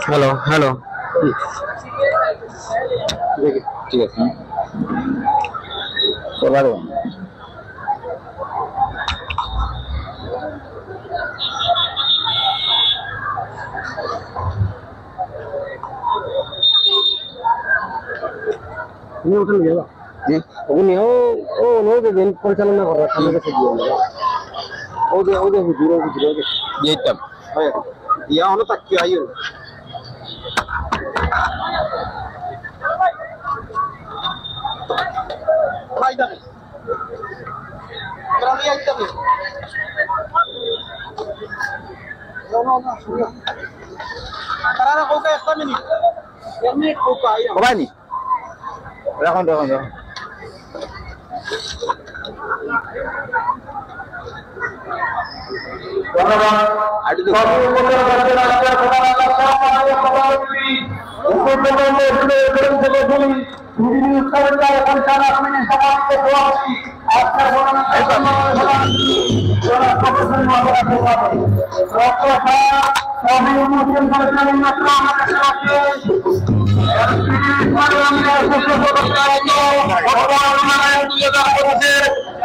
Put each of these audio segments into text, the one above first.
Hello hello ঠিক আছে পরিচালনা করার সামনে কাছে ইয়া হলো তাকি আইও ফায়দা নেই গ্রামে আইতে হবে না শুনো তারা কোকা একটা মিনিট এমনি কোকা আইও বাবানি রাখুন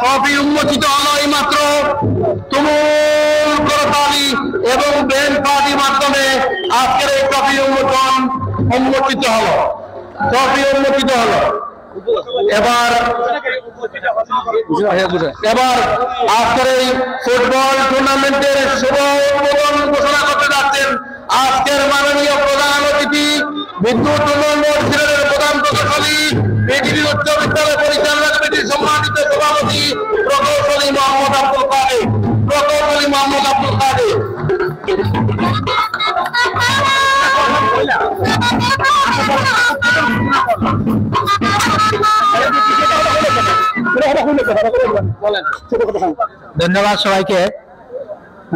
কফি উন্মোচিত হলো এই মাত্র তুমুল করতালি এবং ব্যান্ড পার্টির মাধ্যমে আজকের এই কফি উন্মোচিত হলো এবার আজকের এই ফুটবল টুর্নামেন্টের শুভ উদ্বোধন ঘোষণা করতে যাচ্ছেন আজকের মাননীয় প্রধান অতিথি বিদ্যুৎ উন্নয়ন বোর্ড সিলেটের প্রধান প্রকৌশলী বিডিবি উচ্চ বিদ্যালয় পরিচালনা কমিটির সম্মানিত সভাপতি প্রকৌশলী মোহাম্মদ আব্দুল কাদের। ধন্যবাদ সবাইকে।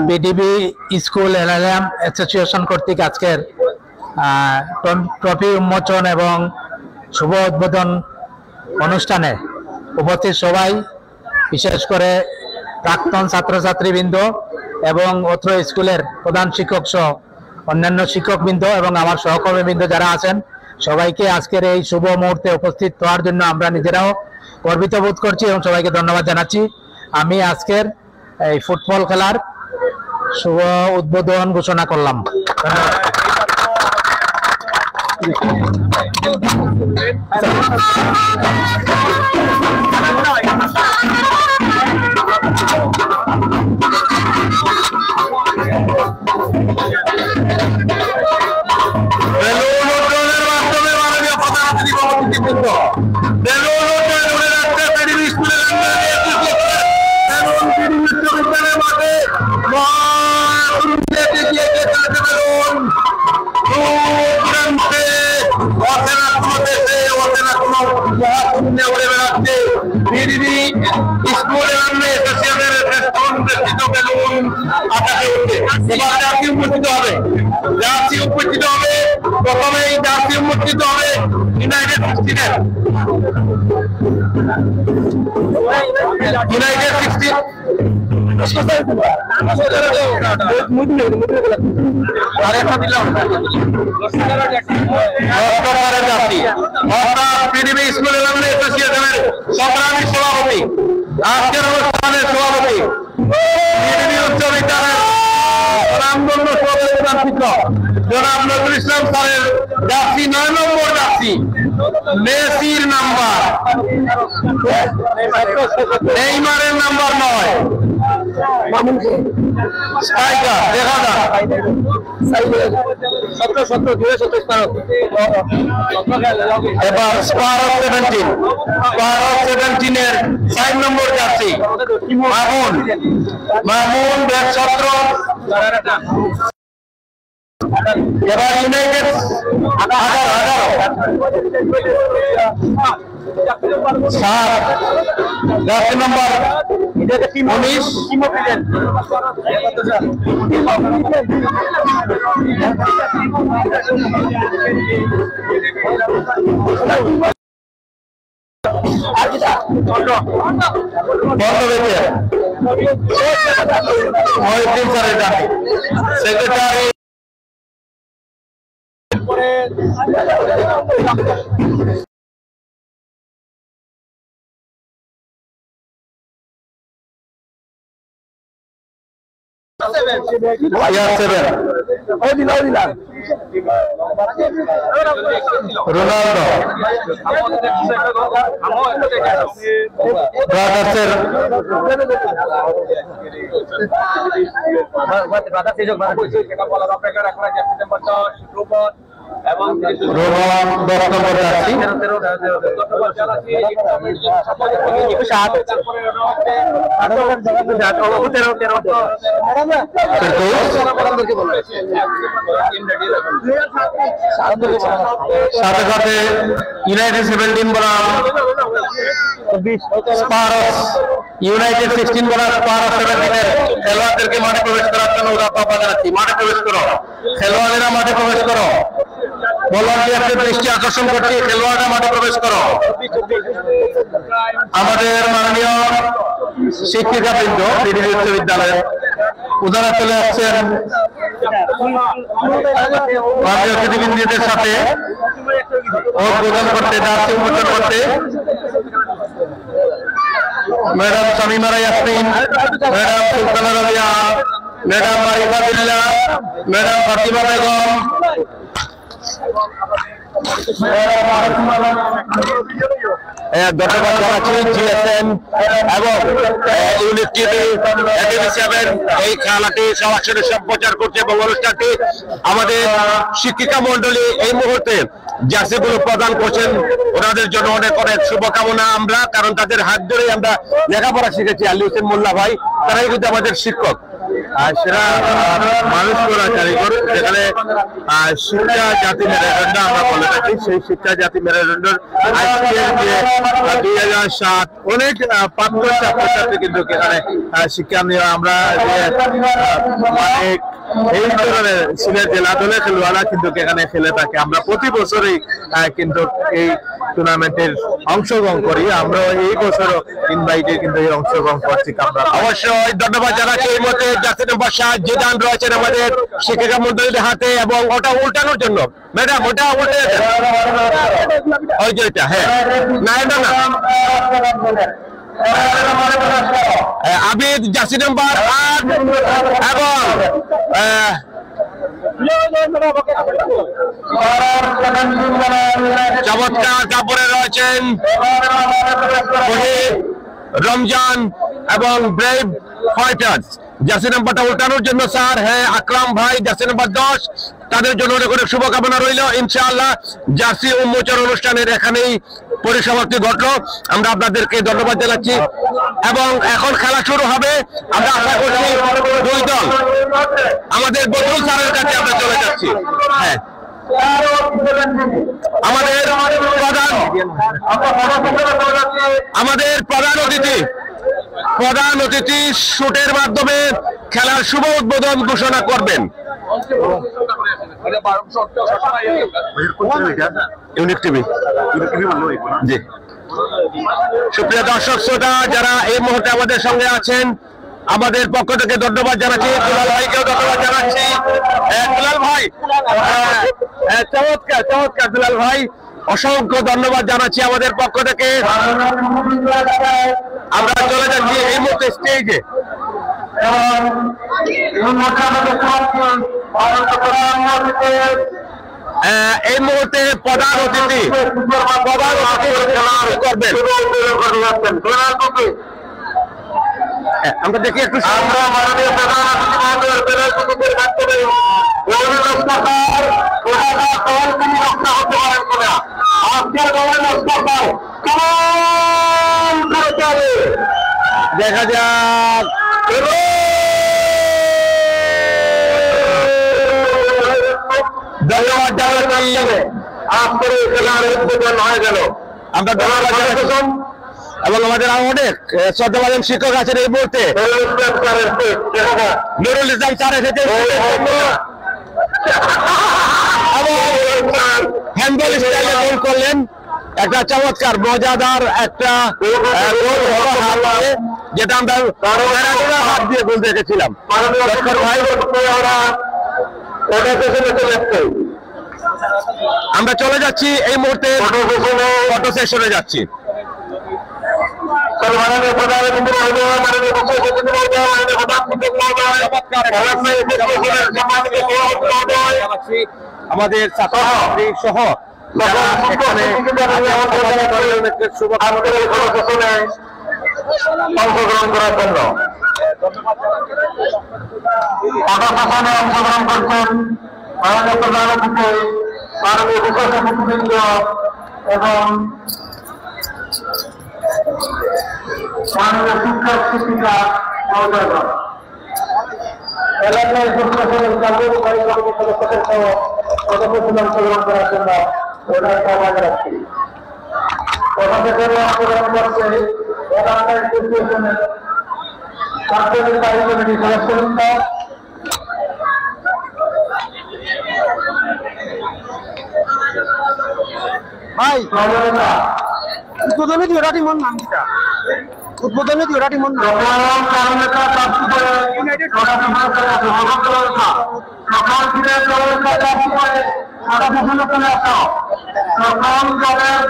বিডিবি স্কুল এলএলএম অ্যাসোসিয়েশন কর্তৃক আজকের ট্রফি উন্মোচন এবং শুভ উদ্বোধন অনুষ্ঠানে উপস্থিত সবাই, বিশেষ করে প্রাক্তন ছাত্রছাত্রীবৃন্দ এবং অত্র স্কুলের প্রধান শিক্ষক সহ অন্যান্য শিক্ষকবৃন্দ এবং আমার সহকর্মীবৃন্দ যারা আছেন, সবাইকে আজকের এই শুভ মুহূর্তে উপস্থিত হওয়ার জন্য আমরা নিজেরাও গর্বিত বোধ করছি এবং সবাইকে ধন্যবাদ জানাচ্ছি। আমি আজকের এই ফুটবল খেলার শুভ উদ্বোধন ঘোষণা করলাম। প্রথমেই জার্সি উন্মোচিত হবে ইউনাইটেড সিক্সটিনের পৃথিবী স্কুল অ্যাসোসিয়েশনের সংগ্রামী সভাপতি, আজকের অনুষ্ঠানের সভাপতি, পৃথিবী উচ্চ বিদ্যালয়ের রামগঞ্জ প্রধান শিক্ষক জনাব নজরুল ইসলাম স্যারের জার্সি 9 নম্বর জার্সি, মেসির নাম্বার, নেইমারের নাম্বার 9, স্ট্রাইকার দেখা যাক 17 এবার স্পার 17 এর 5 নম্বর জার্সি মামুন ব্যাট ছাত্র। এবার ইউনাইটেড 10 নম্বর 19 সেক্রেটারি রোনাল্ডো সাথে সাথে ইউনাইটেড 17 বনাম স্পারস ইউনাইটেড 16 বনাম স্পারস 17 খেলোয়াড়দেরকে মাঠে প্রবেশ করার জন্য আহ্বান জানাচ্ছি। মাঠে প্রবেশ করো, খেলোয়াড়েরা মাঠে প্রবেশ করো। ভলান্টিয়ারদের দৃষ্টি আকর্ষণ করছি, খেলোয়াড়রা মাঠে প্রবেশ করো। আমাদের মাননীয় শিক্ষিকাবৃন্দ বিডি বিশ্ববিদ্যালয়ের উদাহরণ চলে আসছেন মাননীয় অতিথিবৃন্দদের সাথে উদ্বোধন করতে, জার্সি উন্মোচন করতে madam Shamima Yasmin, madam Sultana Rabia, madam Marifa Billah, madam Fatima Begum, ধন্যবাদ জানাচ্ছি জিএসএম এবং ইউনিট টিভি এই খেলাটি সরাসরি সম্প্রচার করছে এবং অনুষ্ঠানটি আমাদের শিক্ষিকা মন্ডলী এই মুহূর্তে জার্সিগুলো প্রদান করছেন। ওনাদের জন্য অনেক অনেক শুভকামনা আমরা, কারণ তাদের হাত ধরেই আমরা লেখাপড়া শিখেছি। আলী হোসেন মোল্লা ভাই তারাই কিন্তু আমাদের শিক্ষক, সেরা মানুষ করা কারিগর, যেখানে শিক্ষা জাতি মেরুদণ্ড আমরা বলে থাকি। সেই শিক্ষা জাতি মেরুদণ্ডের আজকের যে 2007 অনেক প্রাক্তন ছাত্রছাত্রী কিন্তু এখানে শিক্ষা নিয়ে আমরা অনেক এই ধরনের সিলেট জেলা দলের খেলোয়াড়রা কিন্তু এখানে খেলে থাকে। আমরা প্রতি বছরই কিন্তু এই টুর্নামেন্টের অংশগ্রহণ করি। আমরা এই বছরও ইনভাইটে কিন্তু এই অংশগ্রহণ করছি। আমরা অবশ্যই ধন্যবাদ জানাচ্ছি। এই মধ্যে জাতীয় নম্বর 7 জিদান রয়েছেন আমাদের শিক্ষিকা মন্ডলীর হাতে, এবং ওটা উল্টানোর জন্য ম্যাডাম ওটা উল্টে ওই যে এটা, হ্যাঁ না এটা না আবিদ জার্সি নাম্বার 8 এবং চমৎকার কাপড়ে রয়েছেন রমজান এবং ব্রেভ ফাইটার্স। জার্সি নাম্বারটা উল্টানোর জন্য স্যার, হ্যাঁ আকরাম ভাই জার্সি নাম্বার 10, তাদের জন্য অনেক অনেক শুভকামনা রইল। ইনশাআল্লাহ জার্সি উন্মোচন অনুষ্ঠানের এখানেই পরিসমাপ্তি ঘটলো। আমরা আপনাদেরকে ধন্যবাদ জানাচ্ছি এবং এখন খেলা শুরু হবে। আমরা আশা করছি দুই দল আমাদের বদরুল স্যারের কাছে আমরা চলে যাচ্ছি। হ্যাঁ আমাদের প্রধান অতিথি শুটের মাধ্যমে খেলার শুভ উদ্বোধন ঘোষণা করবেন। Unit TV. জি, সুপ্রিয় দর্শক শ্রোতা যারা এই মুহূর্তে আমাদের সঙ্গে আছেন, আমাদের পক্ষ থেকে ধন্যবাদ জানাচ্ছি। দুলাল ভাইকেও ধন্যবাদ জানাচ্ছি। দুলাল ভাই চমৎকার চমৎকার, দুলাল ভাই অসংখ্য ধন্যবাদ জানাচ্ছি আমাদের পক্ষ থেকে। আমরা চলে যাচ্ছি এই মুহূর্তে স্টেজে। এই মুহূর্তে প্রধান অতিথি করবেন। আমরা দেখি একটু আমরা মাননীয় প্রধান অতিথি দেখা যাক। ধন্যবাদ জানাচ্ছি। আজকের খেলার উদ্বোধন হয়ে গেল। আমরা ধন্যবাদ জানাচ্ছি এবং আমাদের আরো অনেক শ্রদ্ধাভাজন শিক্ষক আছেন এই মুহূর্তে। নুরুল ইসলাম স্যার এসেছে হ্যান্ডবল স্টাইলে গোল করলেন একটা চমৎকার মজাদার একটা গোল হলো হাতে, যেটা আমরা ম্যারাডোনার হাত দিয়ে গোল দেখেছিলাম। আমরা চলে যাচ্ছি এই মুহূর্তে ফটো সেশনে যাচ্ছি। আমাদের ছাত্রছাত্রী সহ অংশগ্রহণ করার জন্য অংশগ্রহণ করছেন মাননীয় প্রধানমন্ত্রী, মাননীয় উপসভাপতিবৃন্দ এবং মাননীয় শিক্ষক শিক্ষিকা মহোদয়গণ, এলাকায় প্রশাসনের কার্যকরী কমিটির সদস্যদের সহ পদক্ষেপে অংশগ্রহণ করার জন্য ওনার আহ্বান রাখছি। অংশগ্রহণ করছে এলাকায় অ্যাসোসিয়েশনের কার্যনির্বাহী কমিটির সদস্যবৃন্দ, ভাই উদ্বোধনী দিওরাটি মন নাম কিটা উদ্বোধনী দিওরাটি মন নাম কারণটা প্রাপ্তি করে ইউনাইটেড সকাল দিনে দলের প্রাপ্তি করে সারা বছর চলে আসো সকাল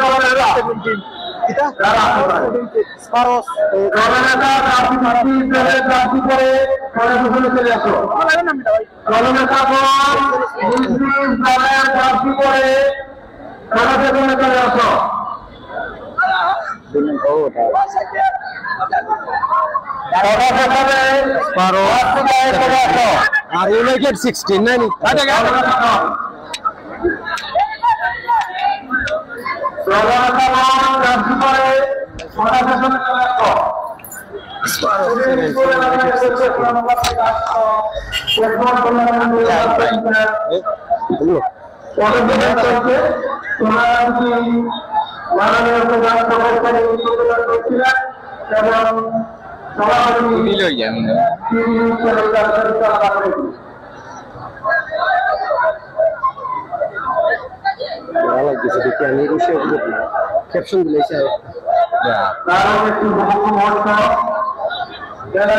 দলের যারা প্রাপ্তি করে সারা বছর চলে আসো দলনেতা প্রাপ্তি করে সারা বছর চলে আসো। আর ইউনাইটেড 16 নানি মাননীয় প্রধান সভাপতি উদ্বোধন করছিলেন এবং সভাপতি ক্যাপশন দিয়েছে কারণ একটি বহু মুহূর্ত যারা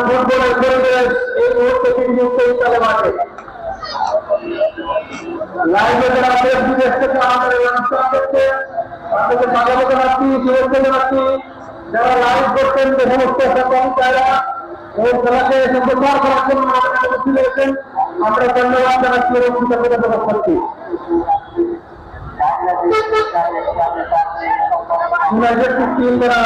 ফুটবলের পরিবেশ এই মুহূর্তে চলে মাঠে লাইভে যারা দেশ বিদেশ থেকে আমাদের অনুষ্ঠান করছে তাদেরকে স্বাগত জানাচ্ছি, শুভেচ্ছা জানাচ্ছি। যারা লাইভ করছেন যে সমস্ত কর্মচারীরা এই খেলাকে প্রচার করার জন্য আমাদের উপস্থিত হয়েছেন, আমরা ধন্যবাদ জানাচ্ছি এবং কৃতজ্ঞতা প্রকাশ করছি। ইউনাইটেড 16 দ্বারা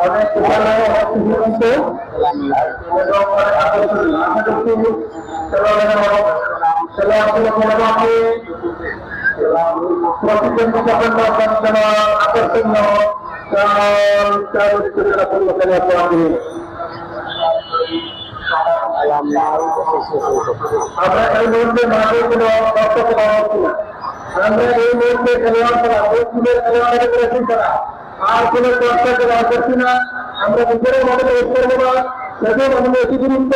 অনেক আমরা এই মুহূর্তে মাঠে কোনো কষ্ট করা হচ্ছে না। আমরা এই মুহূর্তে খেলোয়াড় করা খেলোয়াড়ের করেছি তারা আর কোনো চর্চা করা করছি না। আমরা নিজেরাই মাঠে প্রবেশ করবো না, সেজন্য আমাদের অতি গুরুত্ব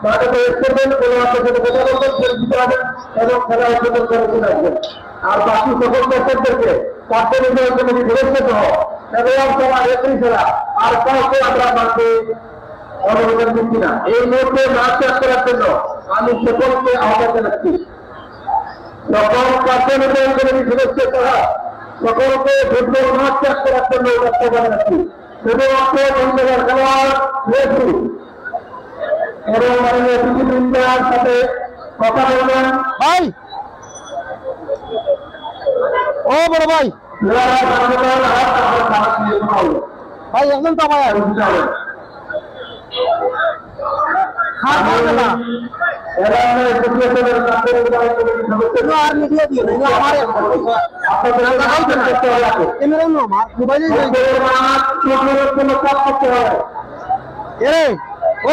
মাঠে প্রবেশ করবেন, খেলোয়াড়দের সাথে কথা বলবেন, পরিচিত হবেন এবং খেলা অংশগ্রহণ করে চলে আসবেন। আর বাকি সকল দর্শকদেরকে কার্যনির্বাহী কমিটি সদস্য সহ খেলোয়াড় সভা রেফারি ছাড়া আর কাউকে আমরা মাঠে অনুমোদন দিচ্ছি না। এই মুহূর্তে মাঠ ত্যাগ করার জন্য আমি সকলকে আহ্বান জানাচ্ছি। সকল কার্যনির্বাহী কমিটির সদস্য ছাড়া সকলকে ফুটবল মাঠ ত্যাগ করার জন্য বক্তব্য জানাচ্ছি। শুধুমাত্র বন্ধুদের খেলোয়াড় রেফারি এবং মাননীয় অতিথিবৃন্দের সাথে কথা বলবেন। ভাই ও বড় ভাই ভাই একজন তো আমার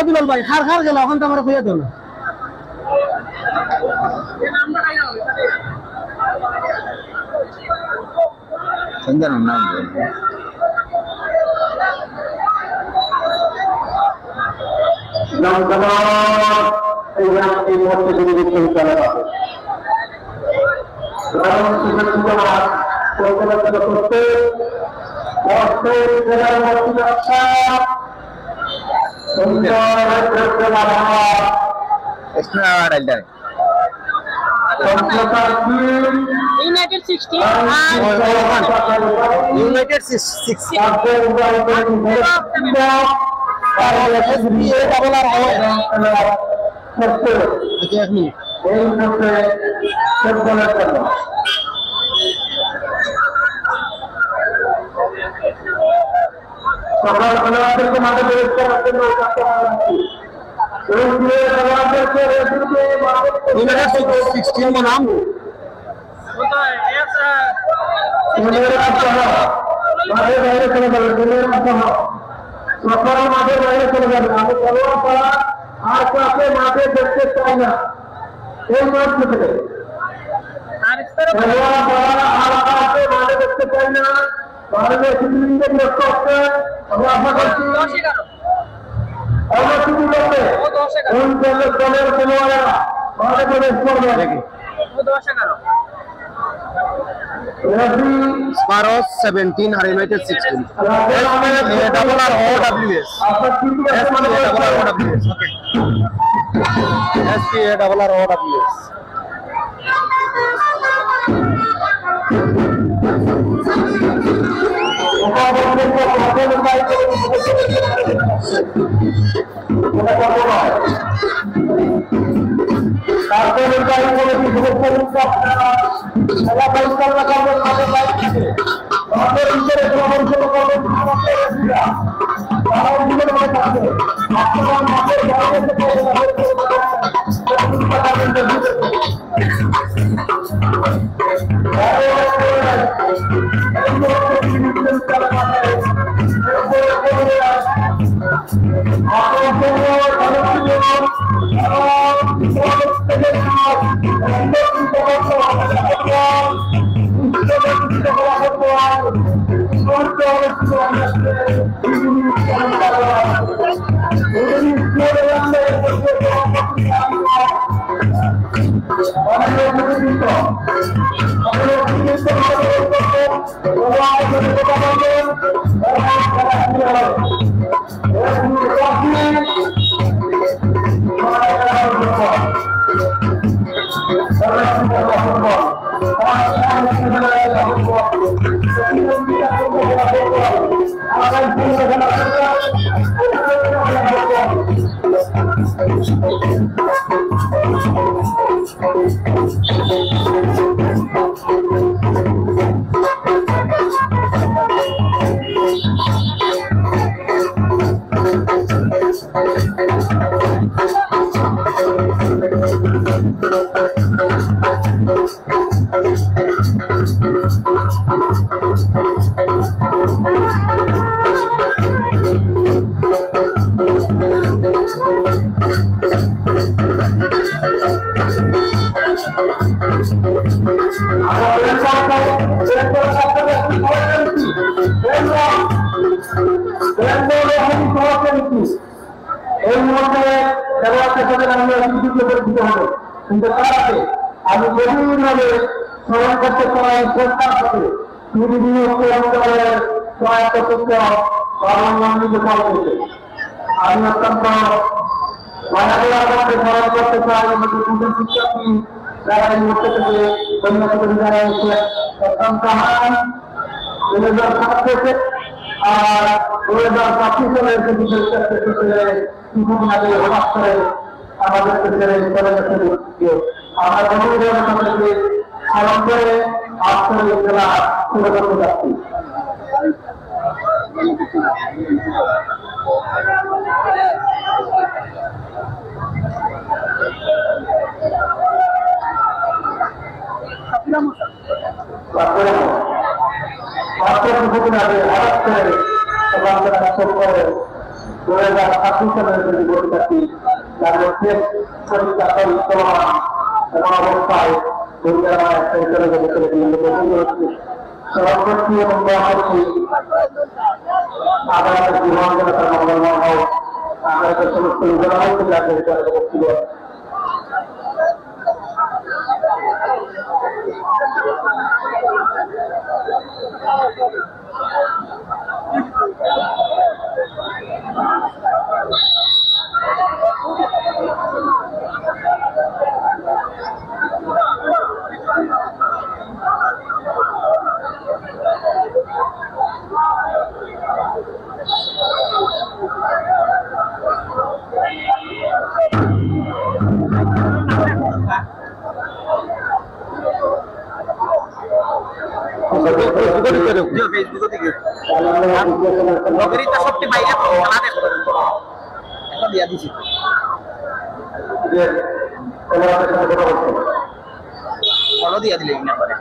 বিলাল ভাই খার খার গেল এখন তো আমার খুঁজে দেবো না United 16 and United 6 সকাল খেলোয়াড়দেরকে মাঠে প্রবেশ করার জন্য United 16 में नाम মাঠের বাইরে চলে যাবে সকাল মাঠের বাইরে চলে যাবে আমি খেলোয়াড় পাড়া আর কাছে মাঠে দেখতে চাই না এই মাঠ থেকে খেলোয়াড় পাড়া আর কাছে মাঠে দেখতে চাই না তাহলে সিদ্দিককে বিরক্ত হচ্ছে আমরা আশা করছি অবশ্যই করবে কোন দলের খেলোয়াড়েরা মাঠে প্রবেশ করবে Sparrows 17 और United 16 SPAWS SPAWS এই মুহূর্তে খেলোয়াড়দের সাথে আমরা সুযোগে পরিচিত হব কিন্তু তার আগে আমি গভীরভাবে স্মরণ করতে চাই সরকার সাথে বিভিন্ন অঞ্চলের সহায়তা তথ্য পারমাণবিক করতে আমি অত্যন্ত মায়াগুলার মধ্যে স্মরণ করতে চাই আমাদের দুজন শিক্ষার্থী যারা এই মুহূর্তে থেকে কন্যাকুমারী বিদ্যালয়ে এসে অত্যন্ত হারান 2007 থেকে আর 2025 সালে এসে বিশেষ কিছুদিন আগে হঠাৎ করে আমাদের ছেড়ে চলে গেছে আমরা গভীরভাবে তাদেরকে স্মরণ করে আজকের এই খেলা শুরু করতে যাচ্ছি। তারপরে মাত্র কিছুদিন আগে হঠাৎ করে করে 2026 সালের যদি পরীক্ষার্থী তার মধ্যে পরীক্ষা চলমান এমন অবস্থায় পরীক্ষা একটা চলে যেতে হচ্ছে সভাপতি এবং মহাপতি আদালতের জীবন যেন তার মঙ্গলময় হোক আদালতের সমস্ত উদাহরণ থেকে আপনি বক্তব্য দিয়া দিলে নাম্বারে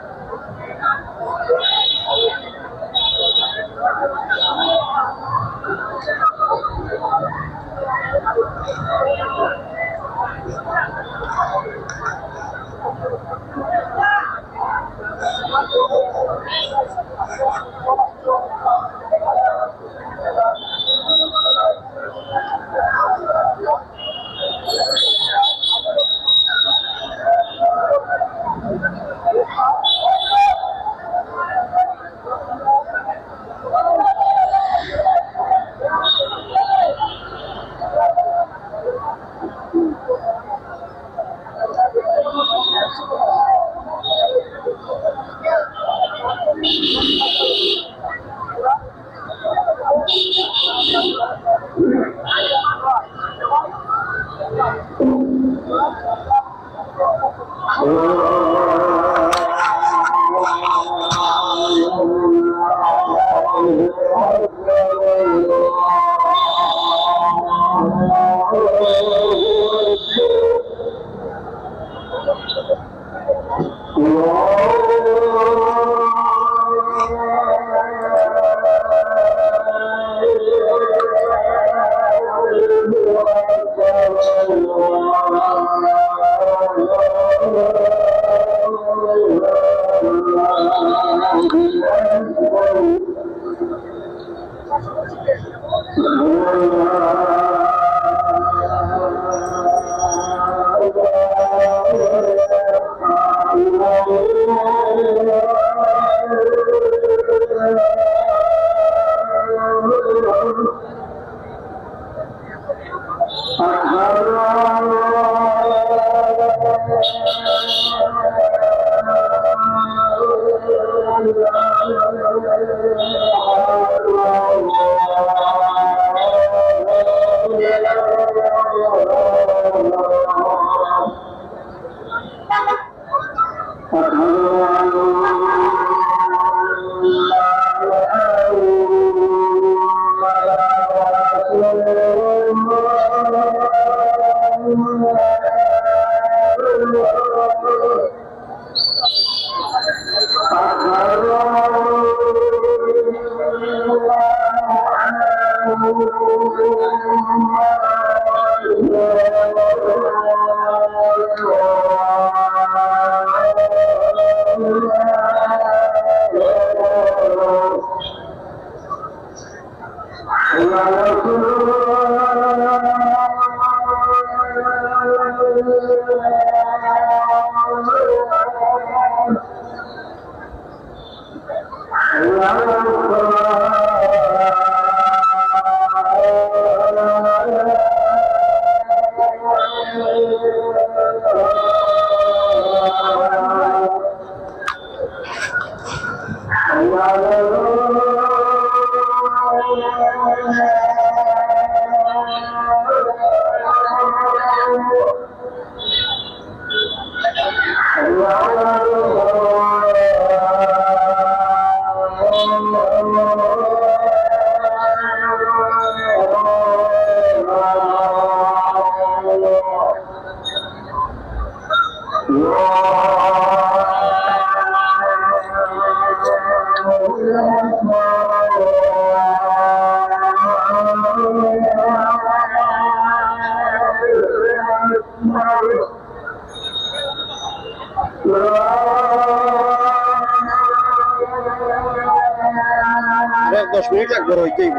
10 মিনিট লাগবে হইতেই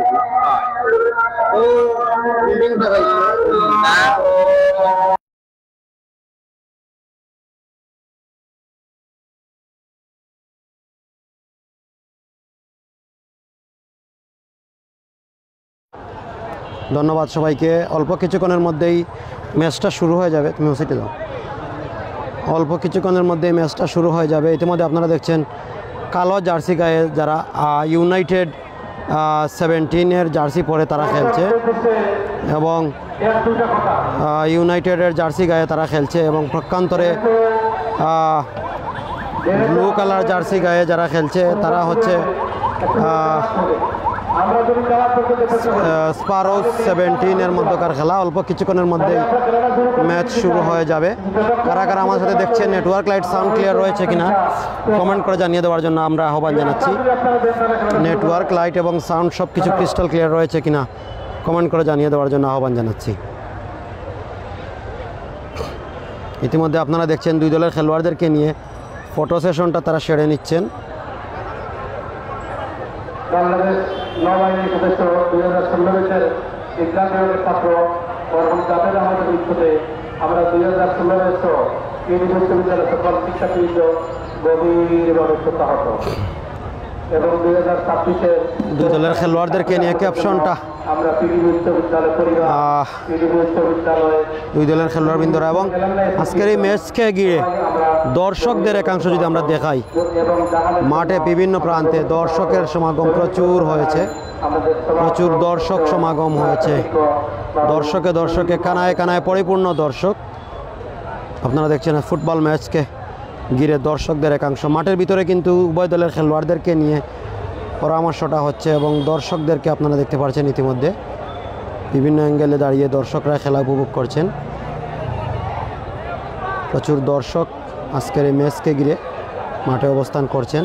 ও বিল্ডিং দেখাই ধন্যবাদ সবাইকে। অল্প কিছুক্ষণের মধ্যেই ম্যাচটা শুরু হয়ে যাবে। তুমি ওসিটে যাও। অল্প কিছুক্ষণের মধ্যেই ম্যাচটা শুরু হয়ে যাবে। ইতিমধ্যে আপনারা দেখছেন কালো জার্সি গায়ে যারা ইউনাইটেড 17-এর জার্সি পরে তারা খেলছে এবং ইউনাইটেডের জার্সি গায়ে তারা খেলছে এবং প্রক্ষান্তরে ব্লু কালার জার্সি গায়ে যারা খেলছে তারা হচ্ছে স্পারোস 17-এর মধ্যকার খেলা। অল্প কিছুক্ষণের মধ্যেই ম্যাচ শুরু হয়ে যাবে। কারা কারা আমার সাথে দেখছেন, নেটওয়ার্ক লাইট সাউন্ড ক্লিয়ার রয়েছে কিনা কমেন্ট করে জানিয়ে দেওয়ার জন্য আমরা আহ্বান জানাচ্ছি। নেটওয়ার্ক লাইট এবং সাউন্ড সব কিছু ক্রিস্টাল ক্লিয়ার রয়েছে কিনা কমেন্ট করে জানিয়ে দেওয়ার জন্য আহ্বান জানাচ্ছি। ইতিমধ্যে আপনারা দেখছেন দুই দলের খেলোয়াড়দেরকে নিয়ে ফটো সেশনটা তারা সেরে নিচ্ছেন। বাংলাদেশ নৌবাহিনীর সদস্য 2016 ব্যাচের ইসলাম বিভাগের ছাত্র এবং জাভেদ আহমেদের মৃত্যুতে আমরা 2016 ব্যাচ ইউনি বিশ্ববিদ্যালয়ের সকল শিক্ষার্থীবৃন্দ গভীরভাবে শোকাহত এবং 2026-এর দুই দলের খেলোয়াড়দেরকে নিয়ে ক্যাপশনটা আমরা পিডি বিশ্ববিদ্যালয় পরিবার পিডি বিশ্ববিদ্যালয় দুই দলের খেলোয়াড়বৃন্দরা এবং আজকের এই ম্যাচকে ঘিরে দর্শকদের একাংশ যদি আমরা দেখাই, এবং মাঠে বিভিন্ন প্রান্তে দর্শকের সমাগম প্রচুর হয়েছে, প্রচুর দর্শক সমাগম হয়েছে। দর্শকে দর্শকে কানায় কানায় পরিপূর্ণ দর্শক। আপনারা দেখছেন ফুটবল ম্যাচকে ঘিরে দর্শকদের একাংশ। মাঠের ভিতরে কিন্তু উভয় দলের খেলোয়াড়দেরকে নিয়ে পরামর্শটা হচ্ছে এবং দর্শকদেরকে আপনারা দেখতে পাচ্ছেন ইতিমধ্যে বিভিন্ন অ্যাঙ্গেলে দাঁড়িয়ে দর্শকরা খেলা উপভোগ করছেন। প্রচুর দর্শক আজকের এই ম্যাচকে ঘিরে মাঠে অবস্থান করছেন।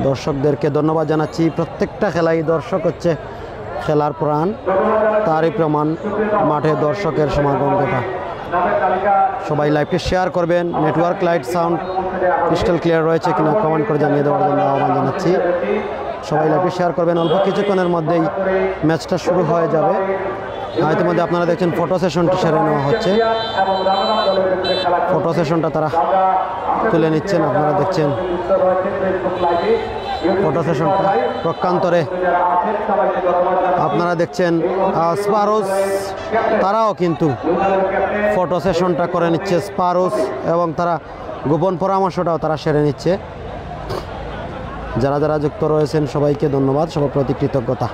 দর্শকদেরকে ধন্যবাদ জানাচ্ছি। প্রত্যেকটা খেলাই দর্শক হচ্ছে খেলার প্রাণ, তারই প্রমাণ মাঠে দর্শকের সমাগম ঘটা। সবাই লাইভটি শেয়ার করবেন। Network light sound crystal clear রয়েছে কিনা কমেন্ট করে জানিয়ে দেওয়ার জন্য আহ্বান জানাচ্ছি। সবাই লাইভটি শেয়ার করবেন। অল্প কিছুক্ষণের মধ্যেই ম্যাচটা শুরু হয়ে যাবে। ইতিমধ্যে আপনারা দেখছেন ফটো সেশনটি সেরে নেওয়া হচ্ছে। ফটো সেশনটা তারা তুলে নিচ্ছেন। আপনারা দেখছেন ফটো সেশনটা। প্রক্ষান্তরে আপনারা দেখছেন স্পারোস তারাও কিন্তু ফটো সেশনটা করে নিচ্ছে স্পারোস এবং তারা গোপন পরামর্শটাও তারা সেরে নিচ্ছে। যারা যারা যুক্ত রয়েছেন সবাইকে ধন্যবাদ, সবার প্রতি কৃতজ্ঞতা।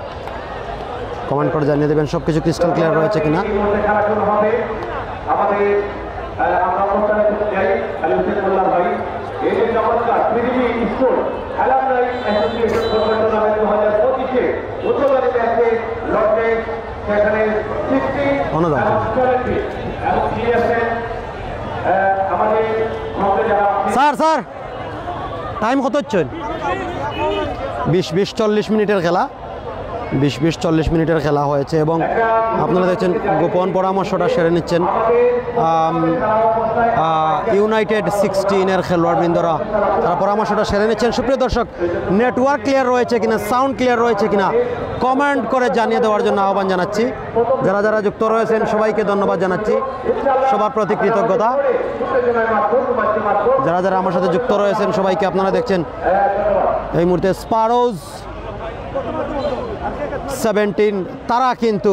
কমেন্ট করে জানিয়ে দেবেন সব কিছু ক্রিস্টাল ক্লিয়ার রয়েছে কিনা। স্যার স্যার টাইম কত হচ্ছে? 20-40 মিনিটের খেলা। 20-40 মিনিটের খেলা হয়েছে এবং আপনারা দেখছেন গোপন পরামর্শটা সেরে নিচ্ছেন ইউনাইটেড 16-এর খেলোয়াড়বৃন্দরা। তারা পরামর্শটা সেরে নিচ্ছেন। সুপ্রিয় দর্শক, নেটওয়ার্ক ক্লিয়ার রয়েছে কিনা, সাউন্ড ক্লিয়ার রয়েছে কিনা কমেন্ট করে জানিয়ে দেওয়ার জন্য আহ্বান জানাচ্ছি। যারা যারা যুক্ত রয়েছেন সবাইকে ধন্যবাদ জানাচ্ছি, সবার প্রতি কৃতজ্ঞতা। যারা যারা আমার সাথে যুক্ত রয়েছেন সবাইকে আপনারা দেখছেন এই মুহূর্তে স্পারোস 17 তারা কিন্তু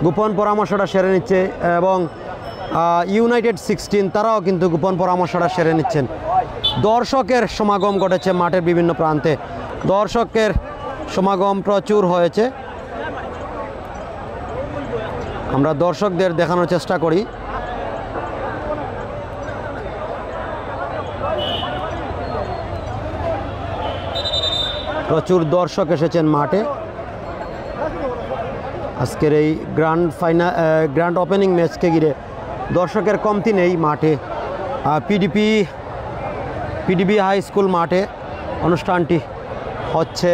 গোপন পরামর্শটা সেরে নিচ্ছে এবং ইউনাইটেড 16 তারাও কিন্তু গোপন পরামর্শটা সেরে নিচ্ছেন। দর্শকের সমাগম ঘটেছে মাঠের বিভিন্ন প্রান্তে। দর্শকের সমাগম প্রচুর হয়েছে। আমরা দর্শকদের দেখানোর চেষ্টা করি। প্রচুর দর্শক এসেছেন মাঠে। আজকের এই গ্র্যান্ড ওপেনিং ম্যাচকে ঘিরে দর্শকের কমতি নেই মাঠে। পিডিবি হাই স্কুল মাঠে অনুষ্ঠানটি হচ্ছে।